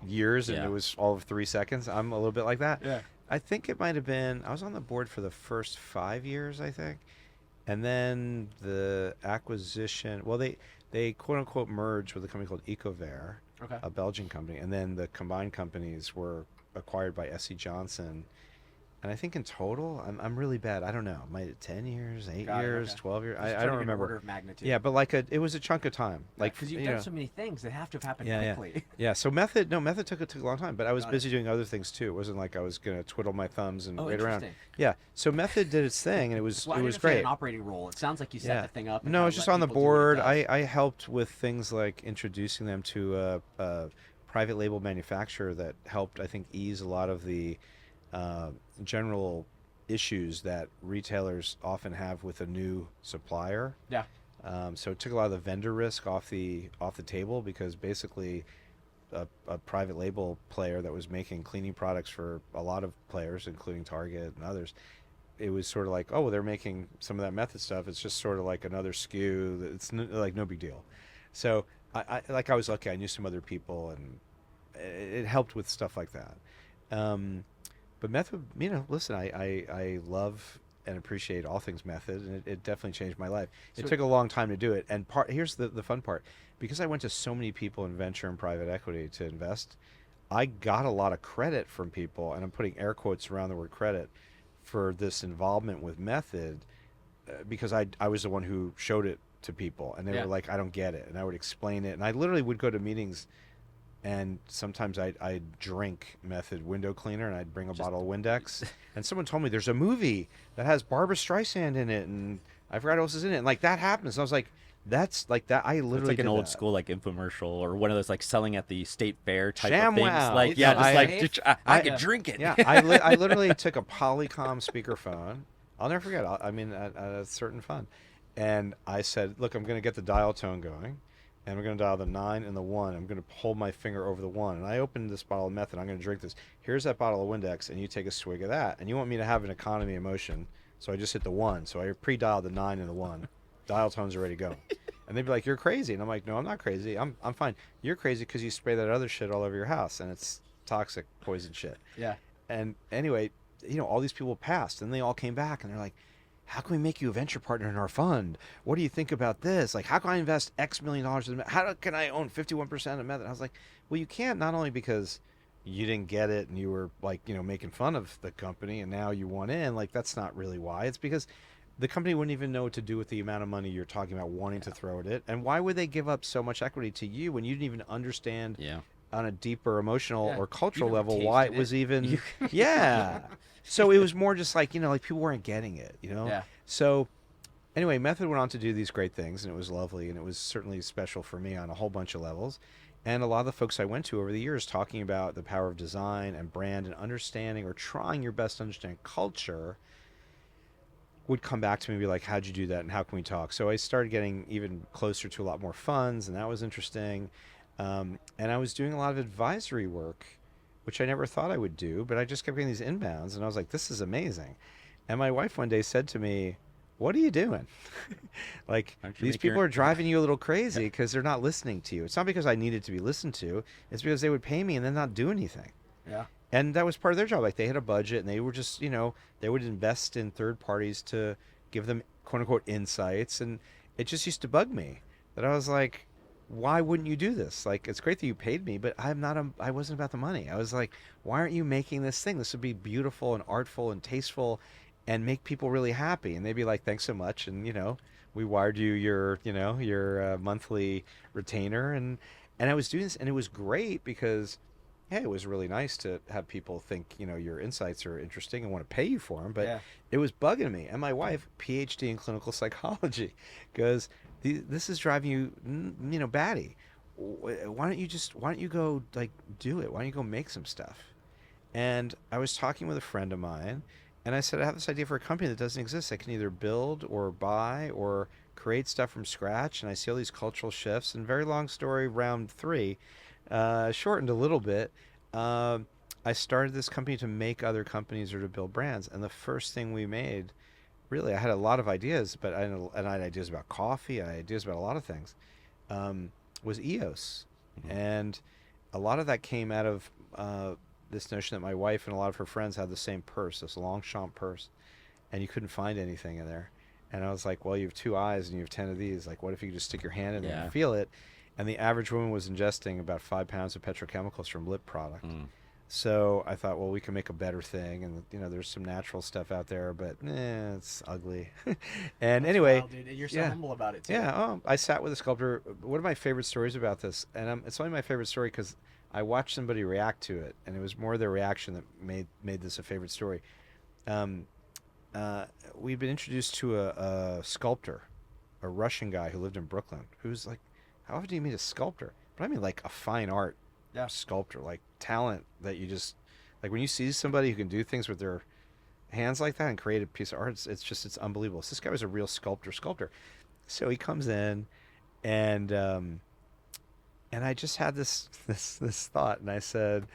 years, and Yeah. it was all of 3 seconds. I'm a little bit like that. Yeah. I think it might have been. I was on the board for the first 5 years, I think, and then the acquisition. Well, they quote unquote merged with a company called Ecover, Okay. a Belgian company, and then the combined companies were acquired by S.C. Johnson. And I think in total, I'm really bad. I don't know. Might have 10 years, 8 Got it, years, okay. 12 years. Just I trying to don't get an remember. order of magnitude. Yeah, but like it was a chunk of time. Like because you've done so many things, they have to have happened yeah, quickly. yeah. So Method took a long time, but I was Got it. busy doing other things too. It wasn't like I was gonna twiddle my thumbs and Oh, wait around. interesting. Yeah. So Method did its thing, and it was Well, I it didn't was know if you had great. an operating role. It sounds like you set Yeah. the thing up. And No, kinda it's just let on the people do what it board. does. I helped with things like introducing them to a private label manufacturer that helped, I think, ease a lot of the general issues that retailers often have with a new supplier. Yeah. So it took a lot of the vendor risk off the table because basically a private label player that was making cleaning products for a lot of players, including Target and others, it was sort of like, oh, well, they're making some of that Method stuff. It's just sort of like another SKU. It's like no big deal. So I was lucky. I knew some other people, and it helped with stuff like that. But Method, listen, I love and appreciate all things Method, and it definitely changed my life. It So- took a long time to do it, and here's the fun part. Because I went to so many people in venture and private equity to invest, I got a lot of credit from people, and I'm putting air quotes around the word credit, for this involvement with Method, because I was the one who showed it to people, and they Yeah. were like, I don't get it, and I would explain it, and I literally would go to meetings, and sometimes I'd drink Method window cleaner, and I'd bring a bottle of Windex, and someone told me there's a movie that has Barbara Streisand in it, and I forgot who else is in it, and like that happens, and I was like, that's like that. I literally It's like an did old that. school like infomercial or one of those like selling at the state fair type of ShamWow. things. Like It's yeah, so just like safe. I I- could drink it. Yeah, I literally took a Polycom speakerphone. I'll never forget. It's certain fun. And I said, look, I'm going to get the dial tone going, and we're going to dial the 9 and the 1. I'm going to hold my finger over the 1. And I opened this bottle of Method. I'm going to drink this. Here's that bottle of Windex, and you take a swig of that. And you want me to have an economy of motion, so I just hit the 1. So I pre-dialed the 9 and the 1. Dial tone's ready to go. And they'd be like, you're crazy. And I'm like, no, I'm not crazy. I'm fine. You're crazy because you spray that other shit all over your house, and it's toxic poison shit. Yeah. And anyway, all these people passed, and they all came back, and they're like, how can we make you a venture partner in our fund? What do you think about this? Like, how can I invest X million dollars in how can I own 51% of Method? I was like, well, you can't, not only because you didn't get it and you were like, making fun of the company and now you want in, like, that's not really why. It's because the company wouldn't even know what to do with the amount of money you're talking about wanting to throw at it. And why would they give up so much equity to you when you didn't even understand Yeah. on a deeper emotional Yeah. or cultural You never level why it tasted was it. even yeah. So it was more just like, like people weren't getting it, Yeah. So anyway, Method went on to do these great things, and it was lovely, and it was certainly special for me on a whole bunch of levels. And a lot of the folks I went to over the years talking about the power of design and brand and understanding, or trying your best to understand culture, would come back to me and be like, how'd you do that, and how can we talk? So I started getting even closer to a lot more funds, and that was interesting. And I was doing a lot of advisory work, which I never thought I would do, but I just kept getting these inbounds, and I was like, this is amazing. And my wife one day said to me, what are you doing? Like, Aren't you these making people your- are driving you a little crazy because they're not listening to you. It's not because I needed to be listened to. It's because they would pay me and then not do anything. Yeah. And that was part of their job. Like, they had a budget and they were just, they would invest in third parties to give them quote unquote insights. And it just used to bug me that I was like, why wouldn't you do this? Like, it's great that you paid me, but I wasn't about the money. I was like, why aren't you making this thing? This would be beautiful and artful and tasteful and make people really happy. And they'd be like, thanks so much. And, we wired you your monthly retainer. And I was doing this and it was great because, hey, it was really nice to have people think, your insights are interesting and want to pay you for them. But Yeah. it was bugging me. And my wife, PhD in clinical psychology, goes, this is driving you, batty. Why don't you go, like, do it? Why don't you go make some stuff? And I was talking with a friend of mine, and I said, I have this idea for a company that doesn't exist. I can either build or buy or create stuff from scratch. And I see all these cultural shifts. And very long story, round 3, shortened a little bit. I started this company to make other companies or to build brands. And the first thing we made, really, I had a lot of ideas, but I had ideas about coffee. I had ideas about a lot of things, was EOS. Mm-hmm. And a lot of that came out of this notion that my wife and a lot of her friends had the same purse, this Longchamp purse, and you couldn't find anything in there. And I was like, well, you have 2 eyes and you have 10 of these. Like, what if you could just stick your hand in there Yeah. and feel it? And the average woman was ingesting about 5 pounds of petrochemicals from lip product. Mm. So I thought, well, we can make a better thing. And, there's some natural stuff out there, but it's ugly. And anyway, Wow, dude. You're so yeah. humble about it too. yeah, I sat with a sculptor. One of my favorite stories about this, and it's only my favorite story because I watched somebody react to it, and it was more their reaction that made this a favorite story. We'd been introduced to a sculptor, a Russian guy who lived in Brooklyn, who's like, how often do you meet a sculptor? But I mean like a fine art sculptor, like talent that you just, like when you see somebody who can do things with their hands like that and create a piece of art, it's unbelievable. So this guy was a real sculptor. So he comes in and I just had this thought, and I said,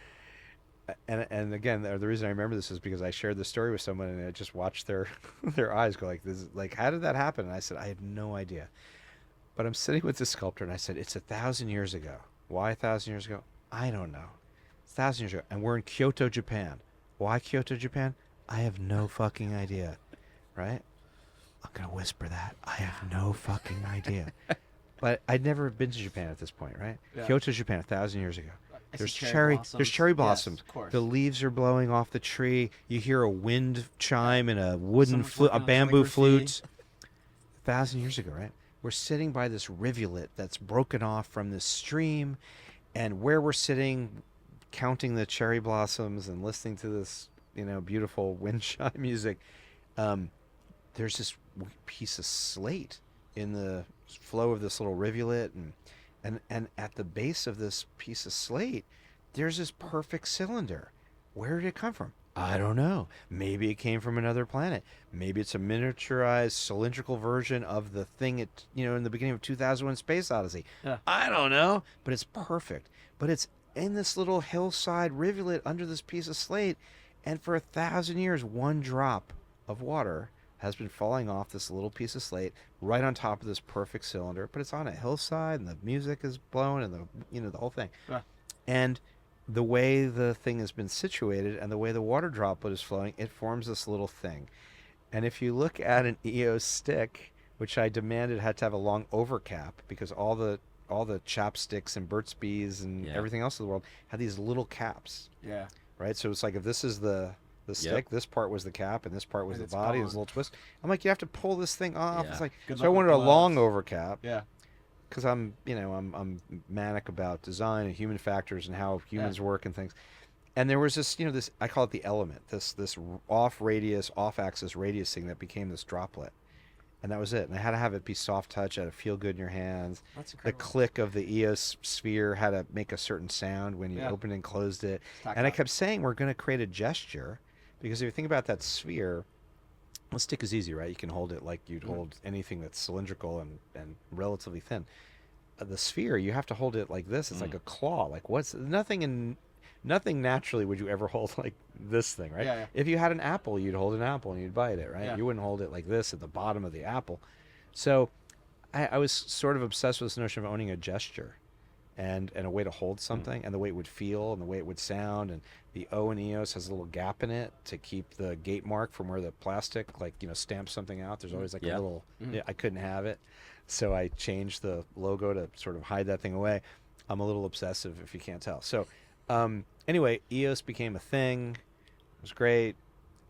and again, the reason I remember this is because I shared this story with someone, and I just watched their their eyes go like this, like, how did that happen? And I said, I have no idea. But I'm sitting with this sculptor, and I said, it's 1,000 years ago. Why 1,000 years ago? I don't know. It's 1,000 years ago, and we're in Kyoto, Japan. Why Kyoto, Japan? I have no fucking idea. Right? I'm gonna whisper that. I have no fucking idea. But I'd never been to Japan at this point, right? Yeah. Kyoto, Japan, 1,000 years ago. I see There's cherry there's cherry blossoms. blossoms. Yes, of course. The leaves are blowing off the tree. You hear a wind chime and a wooden Someone's flute, a working on bamboo calligraphy. flute. 1,000 years ago, right? We're sitting by this rivulet that's broken off from this stream, and where we're sitting, counting the cherry blossoms and listening to this, beautiful wind chime music, there's this piece of slate in the flow of this little rivulet, and at the base of this piece of slate, there's this perfect cylinder. Where did it come from? I don't know. Maybe it came from another planet. Maybe it's a miniaturized cylindrical version of the thing in the beginning of 2001 Space Odyssey. Yeah. I don't know, but it's perfect. But it's in this little hillside rivulet under this piece of slate, and for 1,000 years, one drop of water has been falling off this little piece of slate right on top of this perfect cylinder, but it's on a hillside and the music is blowing and the whole thing. Yeah. And the way the thing has been situated and the way the water droplet is flowing, it forms this little thing. And if you look at an EOS stick, which I demanded had to have a long overcap because all the chapsticks and Burt's Bees and Yeah. everything else in the world had these little caps, Yeah. right? So it's like if this is the stick, this part was the cap, and this part was And the it's body. There's a gone. little twist. I'm like, you have to pull this thing off. Yeah. It's like, Good so I luck with wanted a long gloves. overcap Yeah. because I'm manic about design and human factors and how humans work and things. And there was this, this, I call it the element, this off axis radius thing that became this droplet. And that was it. And I had to have it be soft touch, had to feel good in your hands. That's The incredible. click of the EOS sphere had to make a certain sound when you Yeah. opened and closed it. Tactile. And I kept saying, we're going to create a gesture, because if you think about that sphere, a stick is easy, right? You can hold it like you'd hold anything that's cylindrical and relatively thin. The sphere, you have to hold it like this. It's like a claw. Like nothing in nothing naturally would you ever hold like this thing, right? Yeah. If you had an apple, you'd hold an apple and you'd bite it, right? Yeah. You wouldn't hold it like this at the bottom of the apple. So I was sort of obsessed with this notion of owning a gesture and a way to hold something and the way it would feel and the way it would sound. And the O in EOS has a little gap in it to keep the gate mark from where the plastic, like, stamps something out. There's always like a little, I couldn't have it. So I changed the logo to sort of hide that thing away. I'm a little obsessive if you can't tell. So anyway, EOS became a thing. It was great.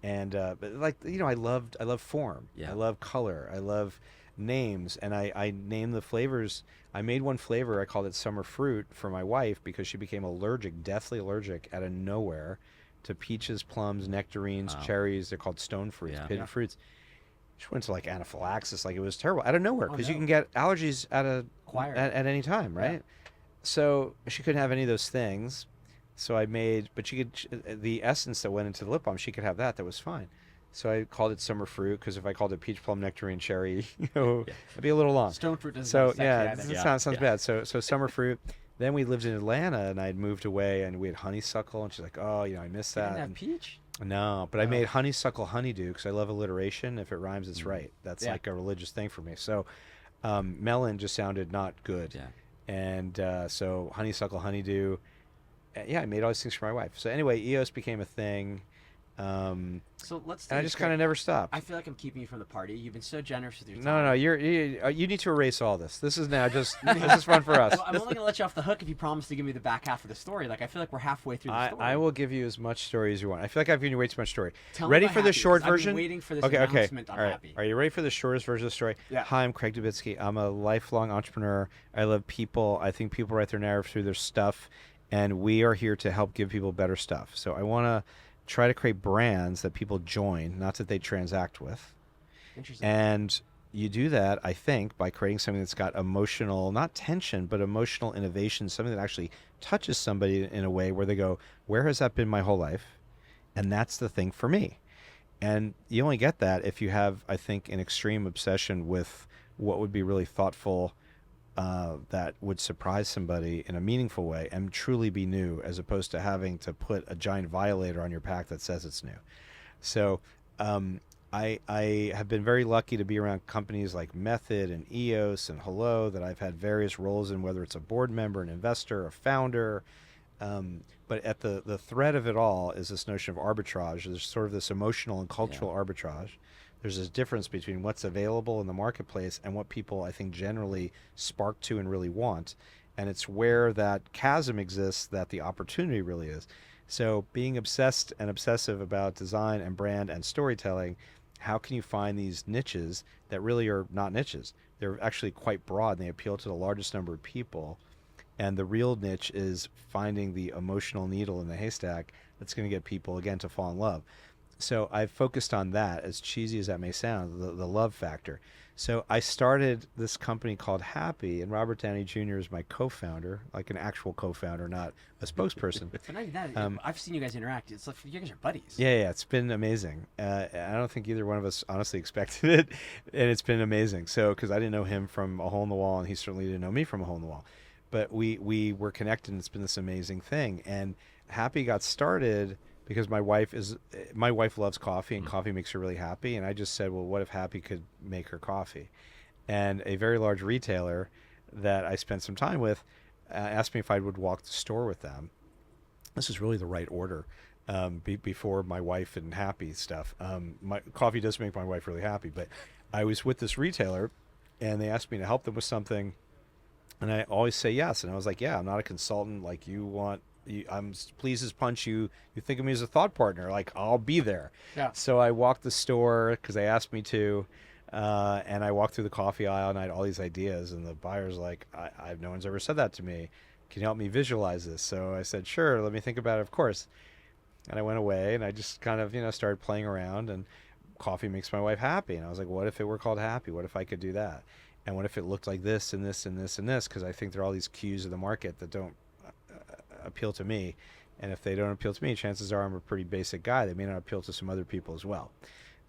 And but like, I love form. Yeah. I love color. I love names. And I named the flavors. I made one flavor. I called it Summer Fruit for my wife because she became deathly allergic out of nowhere to peaches, plums, nectarines, cherries. They're called stone fruits, pitted fruits. She went to like anaphylaxis. Like, it was terrible out of nowhere because you can get allergies at any time, right? Yeah. So she couldn't have any of those things. So I made, but she could, the essence that went into the lip balm, she could have that. That was fine. So I called it Summer Fruit because if I called it peach, plum, nectarine, cherry, it'd be a little long. Stone fruit doesn't So sound sexy either. sounds bad. So Summer Fruit. Then we lived in Atlanta and I'd moved away and we had honeysuckle and she's like, oh, I miss that. You didn't have peach? No, but I made honeysuckle honeydew because I love alliteration. If it rhymes, it's right. That's like a religious thing for me. So melon just sounded not good. Yeah. And so honeysuckle honeydew. I made all these things for my wife. So anyway, EOS became a thing. So let's. And I just kind of never stopped. I feel like I'm keeping you from the party. You've been so generous with your time. No, you need to erase all this. This is now just this is fun for us. Well, I'm only gonna let you off the hook if you promise to give me the back half of the story. Like, I feel like we're halfway through the story. I will give you as much story as you want. I feel like I've given you way too much story. Tell ready me for the Happy, short because version? I've been waiting for this Okay. announcement on All right. Happy. Are you ready for the shortest version of the story? Yeah. Hi, I'm Craig Dubitsky. I'm a lifelong entrepreneur. I love people. I think people write their narrative through their stuff, and we are here to help give people better stuff. So I want to try to create brands that people join, not that they transact with. Interesting. And you do that, I think, by creating something that's got emotional, not tension, but emotional innovation, something that actually touches somebody in a way where they go, where has that been my whole life? And that's the thing for me. And you only get that if you have, I think, an extreme obsession with what would be really thoughtful, that would surprise somebody in a meaningful way and truly be new, as opposed to having to put a giant violator on your pack that says it's new. So I have been very lucky to be around companies like Method and EOS and Hello that I've had various roles in, whether it's a board member, an investor, a founder. But at the thread of it all is this notion of arbitrage. There's sort of this emotional and cultural arbitrage. There's this difference between what's available in the marketplace and what people, I think, generally spark to and really want. And it's where that chasm exists that the opportunity really is. So being obsessed and obsessive about design and brand and storytelling, how can you find these niches that really are not niches? They're actually quite broad and they appeal to the largest number of people. And the real niche is finding the emotional needle in the haystack that's going to get people, again, to fall in love. So I've focused on that, as cheesy as that may sound, the love factor. So I started this company called Happy, and Robert Downey Jr. is my co-founder, like an actual co-founder, not a spokesperson. But not even that, I've seen you guys interact. It's like you guys are buddies. Yeah, it's been amazing. I don't think either one of us honestly expected it, and it's been amazing. So, because I didn't know him from a hole in the wall, and he certainly didn't know me from a hole in the wall. But we were connected, and it's been this amazing thing. And Happy got started because my wife loves coffee, and coffee makes her really happy. And I just said, well, what if Happy could make her coffee? And a very large retailer that I spent some time with asked me if I would walk the store with them. This is really the right order before my wife and Happy stuff. My coffee does make my wife really happy, but I was with this retailer, and they asked me to help them with something, and I always say yes. And I was like, yeah, I'm not a consultant like you want. I'm pleased as punch. You think of me as a thought partner, like I'll be there. Yeah. So I walked the store because they asked me to, and I walked through the coffee aisle and I had all these ideas, and the buyer's like, no one's ever said that to me. Can you help me visualize this? So I said, sure, let me think about it, of course. And I went away and I just kind of, started playing around, and coffee makes my wife happy. And I was like, what if it were called Happy? What if I could do that? And what if it looked like this and this and this and this? Because I think there are all these cues of the market that don't appeal to me, and if they don't appeal to me, chances are I'm a pretty basic guy. They may not appeal to some other people as well.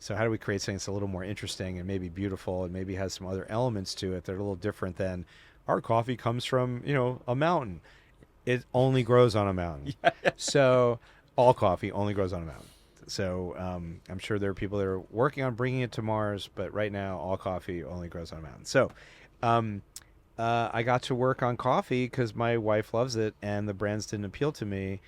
So how do we create something that's a little more interesting and maybe beautiful and maybe has some other elements to it that are a little different than our coffee comes from a mountain? it only grows on a mountain. So all coffee only grows on a mountain. So I'm sure there are people that are working on bringing it to Mars, but right now all coffee only grows on a mountain. So I got to work on coffee because my wife loves it, and the brands didn't appeal to me.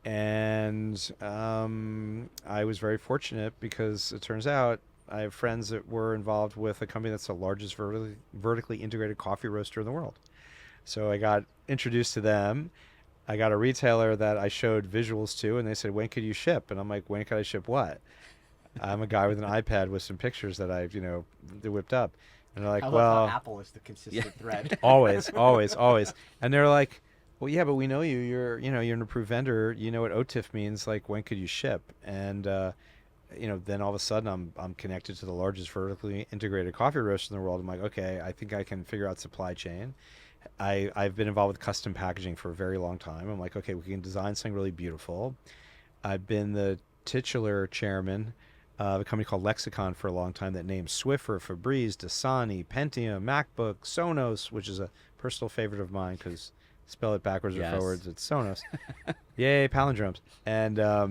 And I was very fortunate because it turns out I have friends that were involved with a company that's the largest vertically integrated coffee roaster in the world. So I got introduced to them. I got a retailer that I showed visuals to, and they said, when could you ship? And I'm like, when could I ship what? I'm a guy with an iPad with some pictures that I've, whipped up. And they're like, I love well, how Apple is the consistent thread. always. And they're like, well, yeah, but we know you. You're an approved vendor. You know what OTIF means. Like, when could you ship? And then all of a sudden, I'm connected to the largest vertically integrated coffee roaster in the world. I'm like, okay, I think I can figure out supply chain. I've been involved with custom packaging for a very long time. I'm like, okay, we can design something really beautiful. I've been the titular chairman of a company called Lexicon for a long time that names Swiffer, Febreze, Dasani, Pentium, MacBook, Sonos, which is a personal favorite of mine because spell it backwards or forwards, it's Sonos. Yay, palindromes. And a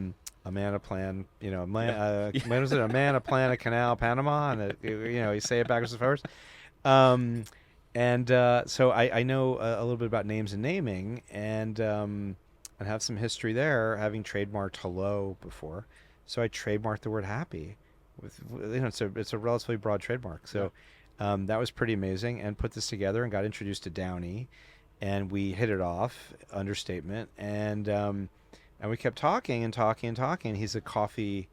man, a plan, what was it? A man, a plan, a canal, Panama, and you say it backwards and forwards. So I know a little bit about names and naming, and have some history there, having trademarked hello before. So I trademarked the word happy. It's a relatively broad trademark. So that was pretty amazing, and put this together and got introduced to Downey, and we hit it off, understatement, and we kept talking and talking and talking. He's a coffee,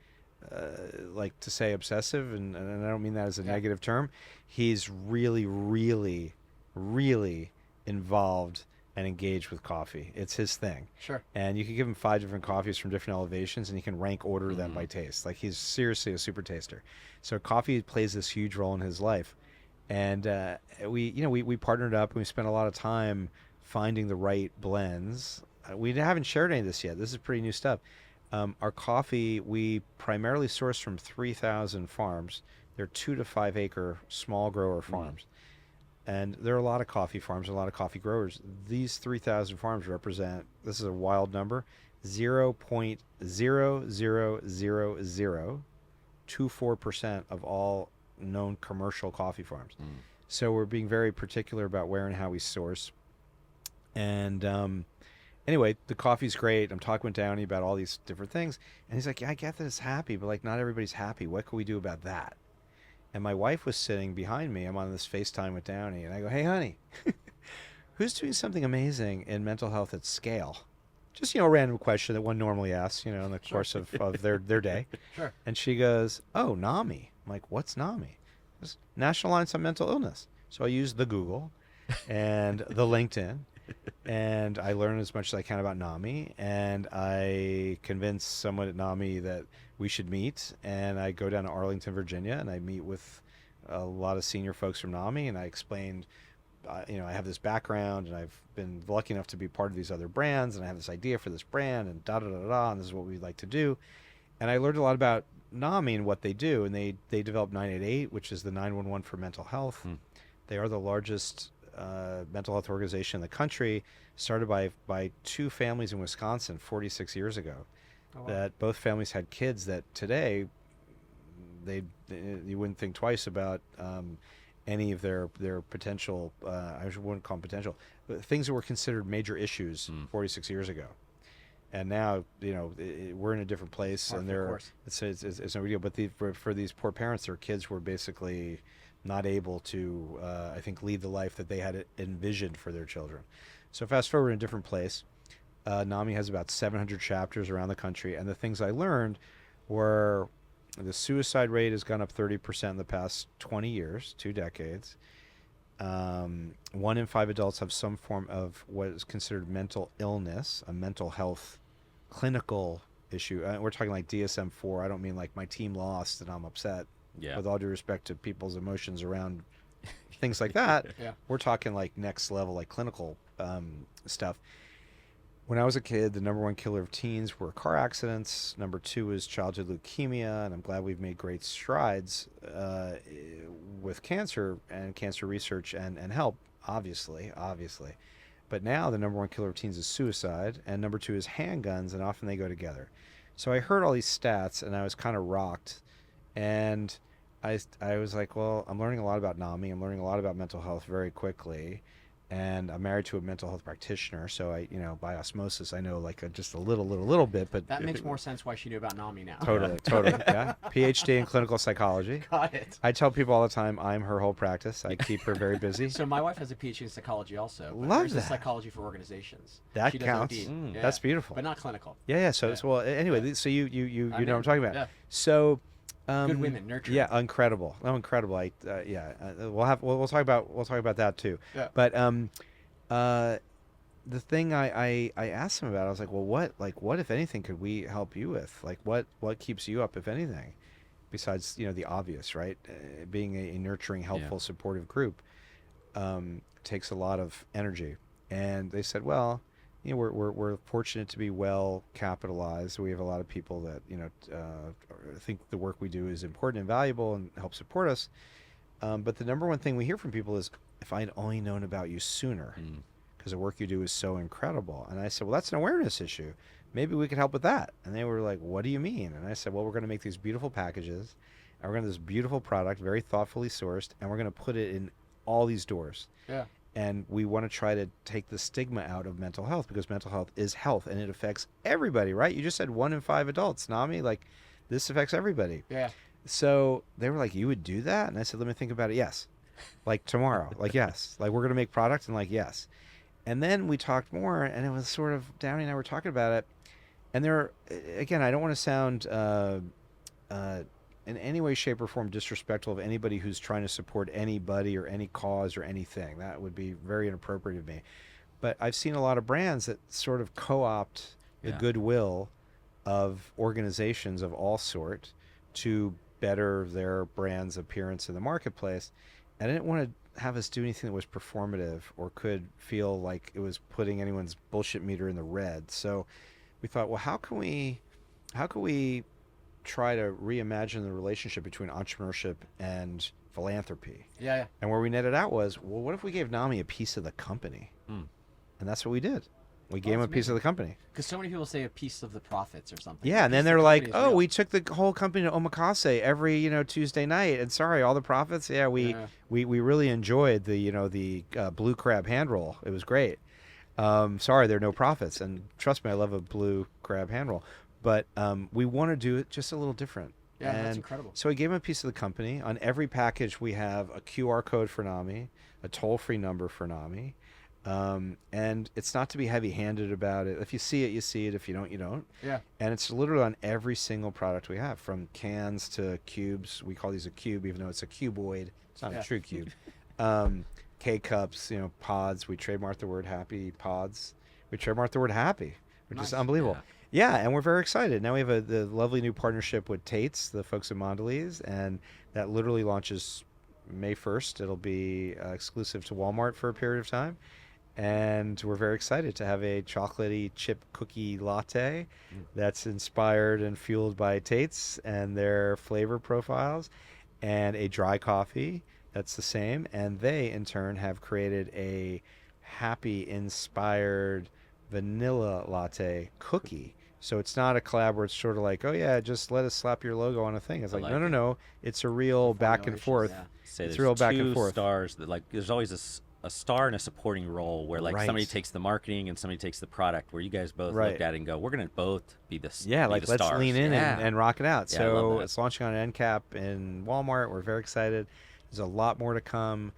like to say obsessive, and I don't mean that as a negative term. He's really, really, really involved and engaged with coffee. It's his thing. Sure. And you can give him 5 different coffees from different elevations, and he can rank order them by taste. Like, he's seriously a super taster. So coffee plays this huge role in his life. And we partnered up, and we spent a lot of time finding the right blends. We haven't shared any of this yet. This is pretty new stuff. Our coffee, we primarily source from 3,000 farms. They're 2 to 5 acre small grower farms. And there are a lot of coffee farms, a lot of coffee growers. These 3,000 farms represent, this is a wild number, 0.00024% of all known commercial coffee farms. So we're being very particular about where and how we source. And anyway, the coffee's great. I'm talking with Downey about all these different things. And he's like, yeah, I get that it's happy, but like, not everybody's happy. What can we do about that? And my wife was sitting behind me. I'm on this FaceTime with Downey, and I go, hey, honey, who's doing something amazing in mental health at scale? Just, a random question that one normally asks, in the course of their day. Sure. And she goes, oh, NAMI. I'm like, what's NAMI? It's National Alliance on Mental Illness. So I use the Google and the LinkedIn, and I learn as much as I can about NAMI, and I convince someone at NAMI that we should meet, and I go down to Arlington, Virginia, and I meet with a lot of senior folks from NAMI, and I explained, I have this background, and I've been lucky enough to be part of these other brands, and I have this idea for this brand, and da-da-da-da, and this is what we'd like to do. And I learned a lot about NAMI and what they do, and they developed 988, which is the 911 for mental health. They are the largest mental health organization in the country, started by 2 families in Wisconsin 46 years ago. Oh, wow. That both families had kids that today you wouldn't think twice about any of their potential, I wouldn't call them potential, but things that were considered major issues 46 years ago. And now, we're in a different place, and it's no big deal. But for these poor parents, their kids were basically not able to, I think, lead the life that they had envisioned for their children. So fast forward in a different place. NAMI has about 700 chapters around the country, and the things I learned were the suicide rate has gone up 30% in the past 20 years, 2 decades. 1 in 5 adults have some form of what is considered mental illness, a mental health clinical issue. We're talking like DSM-4. I don't mean like my team lost and I'm upset. Yeah. With all due respect to people's emotions around things like that. Yeah. We're talking like next level, like clinical stuff. When I was a kid, the number 1 killer of teens were car accidents. Number 2 is childhood leukemia, and I'm glad we've made great strides with cancer and cancer research and help, obviously. But now the number one killer of teens is suicide, and number two is handguns, and often they go together. So I heard all these stats, and I was kind of rocked. And I was like, well, I'm learning a lot about NAMI. I'm learning a lot about mental health very quickly. And I'm married to a mental health practitioner, so I, by osmosis, I know like just a little bit. But That makes more sense why she knew about NAMI now. Totally, yeah. PhD in clinical psychology. Got it. I tell people all the time I'm her whole practice. I keep her very busy. So my wife has a PhD in psychology also. But Love hers is that. psychology for organizations. That She does counts. OD. Yeah. That's beautiful. But not clinical. Yeah. So, Yeah. well, anyway, so you know what I'm talking about. Yeah. So. Good women, nurturing. Yeah, incredible. Oh, incredible. We'll talk about that too. Yeah. But the thing I asked him about, I was like, well, what if anything could we help you with? Like, what keeps you up, if anything, besides the obvious, right? Being a nurturing, helpful, supportive group takes a lot of energy. And they said, well, we're fortunate to be well capitalized. We have a lot of people that think the work we do is important and valuable and help support us. But the number one thing we hear from people is, if I'd only known about you sooner, because the work you do is so incredible. And I said, well, that's an awareness issue. Maybe we could help with that. And they were like, what do you mean? And I said, well, we're going to make these beautiful packages, and we're going to have this beautiful product, very thoughtfully sourced, and we're going to put it in all these doors. Yeah. And we want to try to take the stigma out of mental health, because mental health is health and it affects everybody, right? You just said 1 in 5 adults. NAMI, like, this affects everybody. Yeah. So they were like, you would do that? And I said, let me think about it. Yes. Like tomorrow. Like, yes. Like, we're going to make products, and like, yes. And then we talked more, and it was sort of, Downey and I were talking about it. And there, again, I don't want to sound in any way, shape, or form disrespectful of anybody who's trying to support anybody or any cause or anything. That would be very inappropriate of me. But I've seen a lot of brands that sort of co-opt the goodwill of organizations of all sort to better their brand's appearance in the marketplace. And I didn't want to have us do anything that was performative or could feel like it was putting anyone's bullshit meter in the red. So we thought, well, how can we try to reimagine the relationship between entrepreneurship and philanthropy? Yeah. And where we netted out was, well, what if we gave NAMI a piece of the company? And that's what we did. We gave him a piece of the company. Because so many people say a piece of the profits or something. Yeah, and then they're like, oh, we took the whole company to omakase every Tuesday night, and sorry, all the profits. Yeah, we really enjoyed the blue crab hand roll. It was great. Sorry, there are no profits, and trust me, I love a blue crab hand roll. But we want to do it just a little different. Yeah, that's incredible. So we gave him a piece of the company. On every package, we have a QR code for NAMI, a toll-free number for NAMI. And it's not to be heavy-handed about it. If you see it, you see it. If you don't, you don't. Yeah. And it's literally on every single product we have, from cans to cubes. We call these a cube, even though it's a cuboid. It's not a true cube. K-cups, pods. We trademarked the word happy pods. We trademarked the word happy, which is unbelievable. Yeah, and we're very excited. Now we have the lovely new partnership with Tate's, the folks at Mondelez, and that literally launches May 1st. It'll be exclusive to Walmart for a period of time. And we're very excited to have a chocolatey chip cookie latte that's inspired and fueled by Tate's and their flavor profiles, and a dry coffee that's the same. And they, in turn, have created a happy inspired vanilla latte cookie. So it's not a collab where it's sort of like, oh yeah, just let us slap your logo on a thing. It's like, no. It's a real back and forth. Yeah. It's real back and forth. Stars that, like, there's always a star in a supporting role where, like, somebody takes the marketing and somebody takes the product, where you guys both looked at it and go, we're going to both be the let's stars. lean in and rock it out. Yeah, so it's launching on an NCAP in Walmart. We're very excited. There's a lot more to come.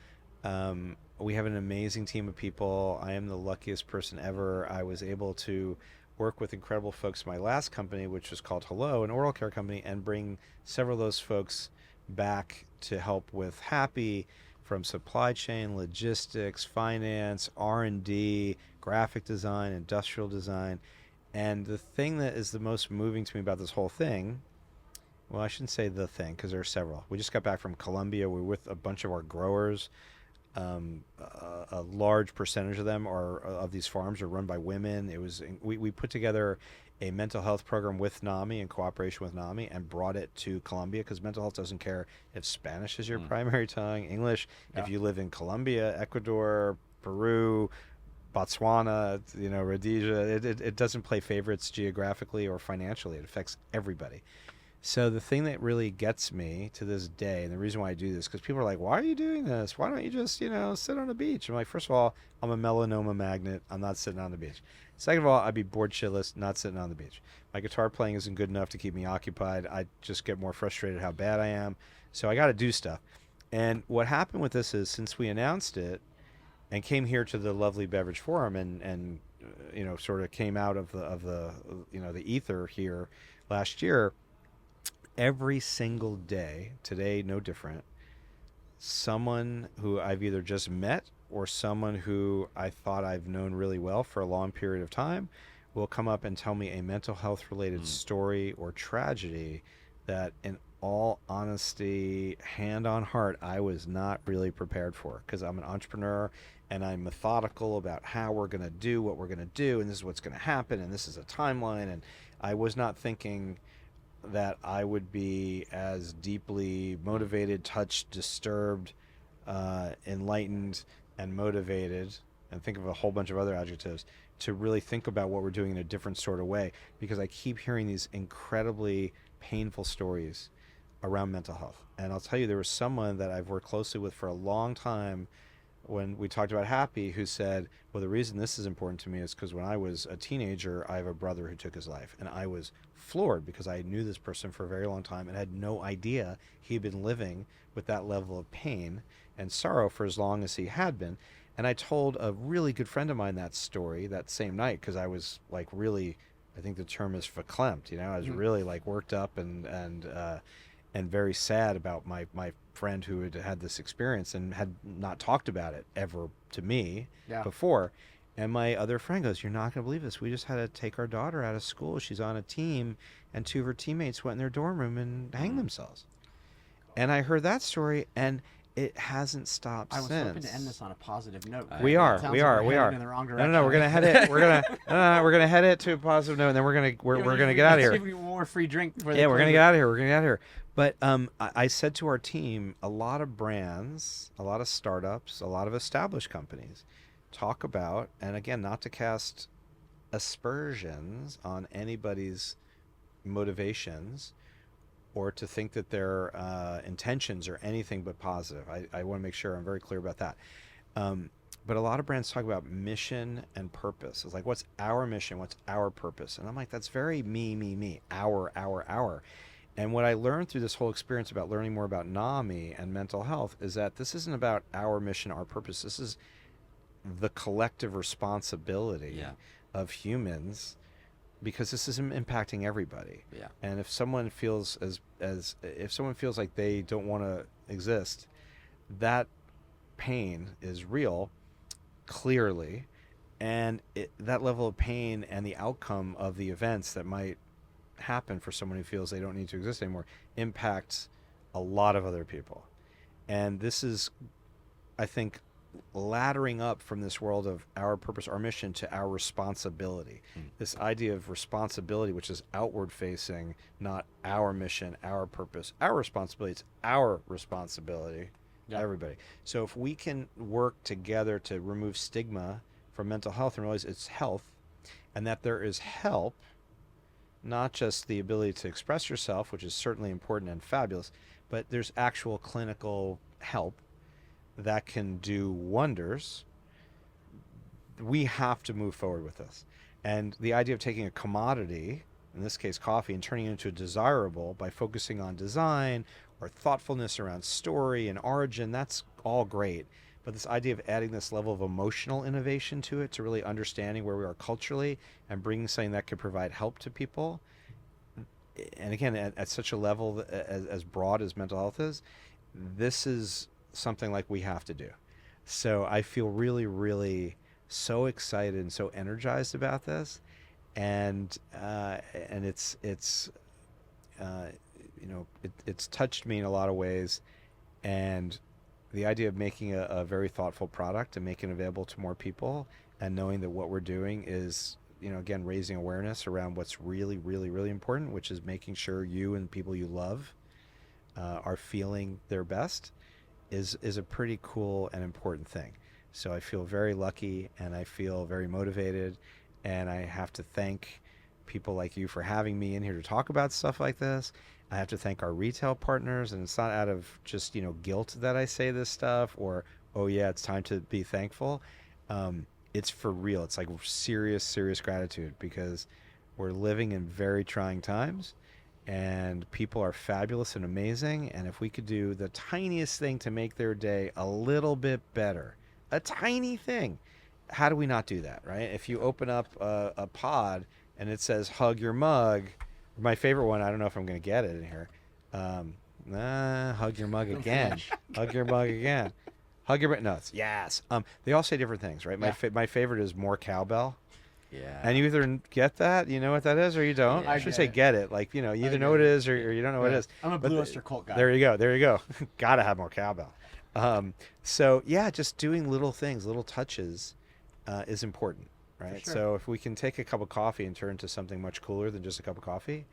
We have an amazing team of people. I am the luckiest person ever. I was able to work with incredible folks in my last company, which was called Hello, an oral care company, and bring several of those folks back to help with Happy, from supply chain, logistics, finance, R&D, graphic design, industrial design. And the thing that is the most moving to me about this whole thing, well, I shouldn't say the thing, because there are several. We just got back from Colombia. We're with a bunch of our growers. A large percentage of them of these farms are run by women. We put together a mental health program with NAMI, in cooperation with NAMI, and brought it to Colombia, because mental health doesn't care if Spanish is your primary tongue, English. If you live in Colombia, Ecuador, Peru, Botswana, Rhodesia. It doesn't play favorites geographically or financially. It affects everybody. So the thing that really gets me to this day, and the reason why I do this, because people are like, why are you doing this? Why don't you just, sit on the beach? I'm like, first of all, I'm a melanoma magnet. I'm not sitting on the beach. Second of all, I'd be bored shitless, not sitting on the beach. My guitar playing isn't good enough to keep me occupied. I just get more frustrated how bad I am. So I got to do stuff. And what happened with this is, since we announced it and came here to the lovely Beverage Forum and sort of came out of the ether here last year, every single day, today no different, someone who I've either just met or someone who I thought I've known really well for a long period of time will come up and tell me a mental health related story or tragedy that, in all honesty, hand on heart, I was not really prepared for, because I'm an entrepreneur and I'm methodical about how we're going to do what we're going to do, and this is what's going to happen, and this is a timeline, and I was not thinking that I would be as deeply motivated, touched, disturbed, enlightened, and motivated, and think of a whole bunch of other adjectives, to really think about what we're doing in a different sort of way, because I keep hearing these incredibly painful stories around mental health. And I'll tell you, there was someone that I've worked closely with for a long time when we talked about Happy, who said, well, the reason this is important to me is because when I was a teenager, I have a brother who took his life. And I was floored because I knew this person for a very long time and had no idea he'd been living with that level of pain and sorrow for as long as he had been. And I told a really good friend of mine that story that same night, because I was like really, I think the term is verklempt, I was really like worked up and very sad about my friend who had had this experience and had not talked about it ever to me before. And my other friend goes, you're not going to believe this. We just had to take our daughter out of school. She's on a team, and two of her teammates went in their dorm room and hanged themselves. And I heard that story, and it hasn't stopped since. I was hoping to end this on a positive note. We are. In the wrong direction. No, we're gonna head it. We're gonna head it to a positive note, and then we're gonna get out of here. Give me one more free drink. We're gonna get out of here. But I said to our team, a lot of brands, a lot of startups, a lot of established companies talk about, and again, not to cast aspersions on anybody's motivations, or to think that their intentions are anything but positive. I want to make sure I'm very clear about that. But a lot of brands talk about mission and purpose. It's like, what's our mission? What's our purpose? And I'm like, that's very me. Our. And what I learned through this whole experience about learning more about NAMI and mental health is that this isn't about our mission, our purpose. This is the collective responsibility of humans, because this is impacting everybody. Yeah. And if someone feels if someone feels like they don't want to exist, that pain is real, clearly, and that level of pain and the outcome of the events that might happen for someone who feels they don't need to exist anymore impacts a lot of other people. And this is, I think, laddering up from this world of our purpose, our mission, to our responsibility. This idea of responsibility, which is outward facing, not our mission, our purpose, our responsibility. It's our responsibility, everybody. So if we can work together to remove stigma from mental health and realize it's health, and that there is help, not just the ability to express yourself, which is certainly important and fabulous, but there's actual clinical help that can do wonders, we have to move forward with this. And the idea of taking a commodity, in this case coffee, and turning it into a desirable by focusing on design or thoughtfulness around story and origin, that's all great. But this idea of adding this level of emotional innovation to it, to really understanding where we are culturally and bringing something that could provide help to people, and again, at such a level as broad as mental health is, this is something like we have to do. So I feel really, really so excited and so energized about this, and it's touched me in a lot of ways, and the idea of making a very thoughtful product and making it available to more people, and knowing that what we're doing is, again, raising awareness around what's really, really, really important, which is making sure you and people you love are feeling their best, is a pretty cool and important thing. So I feel very lucky, and I feel very motivated, and I have to thank people like you for having me in here to talk about stuff like this. I have to thank our retail partners, and it's not out of just, guilt that I say this stuff, or, oh yeah, it's time to be thankful. It's for real. It's like serious, serious gratitude, because we're living in very trying times, and people are fabulous and amazing. And if we could do the tiniest thing to make their day a little bit better, a tiny thing, how do we not do that, right? If you open up a pod and it says hug your mug, my favorite one, I don't know if I'm going to get it in here. Hug your mug again. Hug your mug again. Hug your no, it's yes. They all say different things, right? My favorite is more cowbell. Yeah. And you either get that, you know what that is, or you don't. Yeah, I should say get it. Like, you either know what it is or you don't know what it is. I'm a Blue Oyster Cult guy. There you go. There you go. Gotta have more cowbell. So yeah, just doing little things, little touches, is important, right? Sure. So if we can take a cup of coffee and turn it into something much cooler than just a cup of coffee,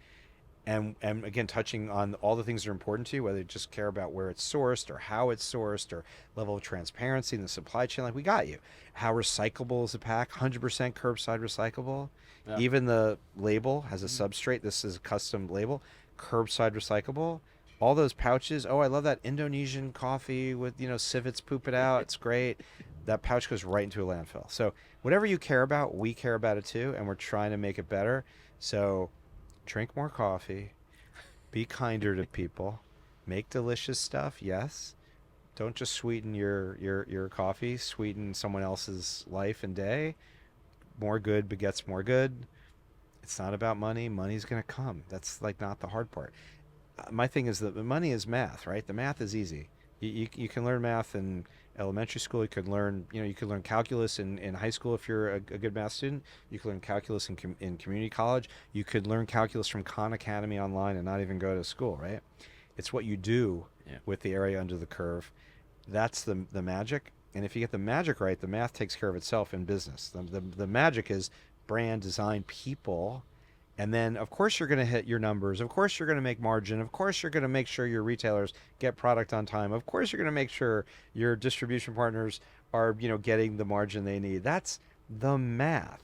and again, touching on all the things that are important to you, whether you just care about where it's sourced or how it's sourced or level of transparency in the supply chain, like we got you. How recyclable is the pack? 100% curbside recyclable. Yeah. Even the label has a substrate. This is a custom label. Curbside recyclable. All those pouches. Oh, I love that Indonesian coffee with, civets poop it out. It's great. That pouch goes right into a landfill. So whatever you care about, we care about it too, and we're trying to make it better. So drink more coffee, be kinder to people, make delicious stuff, yes. Don't just sweeten your coffee, sweeten someone else's life and day. More good begets more good. It's not about money. Money's going to come. That's like not the hard part. My thing is that the money is math, right? The math is easy. You can learn math in elementary school. You could learn, you could learn calculus in high school if you're a good math student. You could learn calculus in community college. You could learn calculus from Khan Academy online and not even go to school, right? It's what you do with the area under the curve. That's the magic. And if you get the magic right, the math takes care of itself in business. The magic is brand, design, people. And then, of course, you're going to hit your numbers. Of course, you're going to make margin. Of course, you're going to make sure your retailers get product on time. Of course, you're going to make sure your distribution partners are, getting the margin they need. That's the math.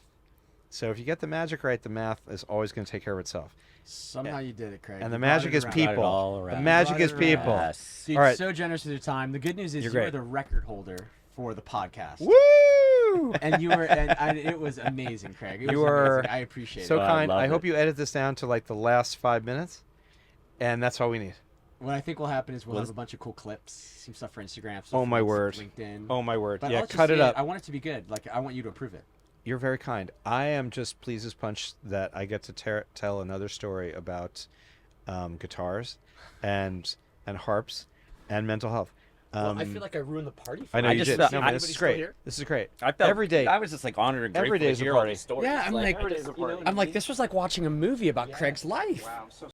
So if you get the magic right, the math is always going to take care of itself. Somehow you did it, Craig. And You the brought magic it is around. people. Got it The magic Brought is it people. around. Yes. Dude, All right. so generous with your time. The good news is You're you are great. the record holder for the podcast. Woo! And you were, and it was amazing, Craig. It You was are amazing. I appreciate So it. I kind. love I hope it. you edit this down to like the last 5 minutes. And that's all we need. What I think will happen is we'll have a bunch of cool clips, some stuff for Instagram, Oh, my word. LinkedIn. Oh, my word. But Yeah, I'll just cut it say up. I want it to be good. Like, I want you to approve it. You're very kind. I am just pleased as punch that I get to tell another story about guitars and harps and mental health. I feel like I ruined the party. I know I you just did. felt- No, I- this is great. This is great. I felt every day. I was just like honored and Every grateful day's to a hear all party. these stories. Yeah, I'm like, every day's a party. I'm like, this was like watching a movie about Craig's life. Wow, I'm so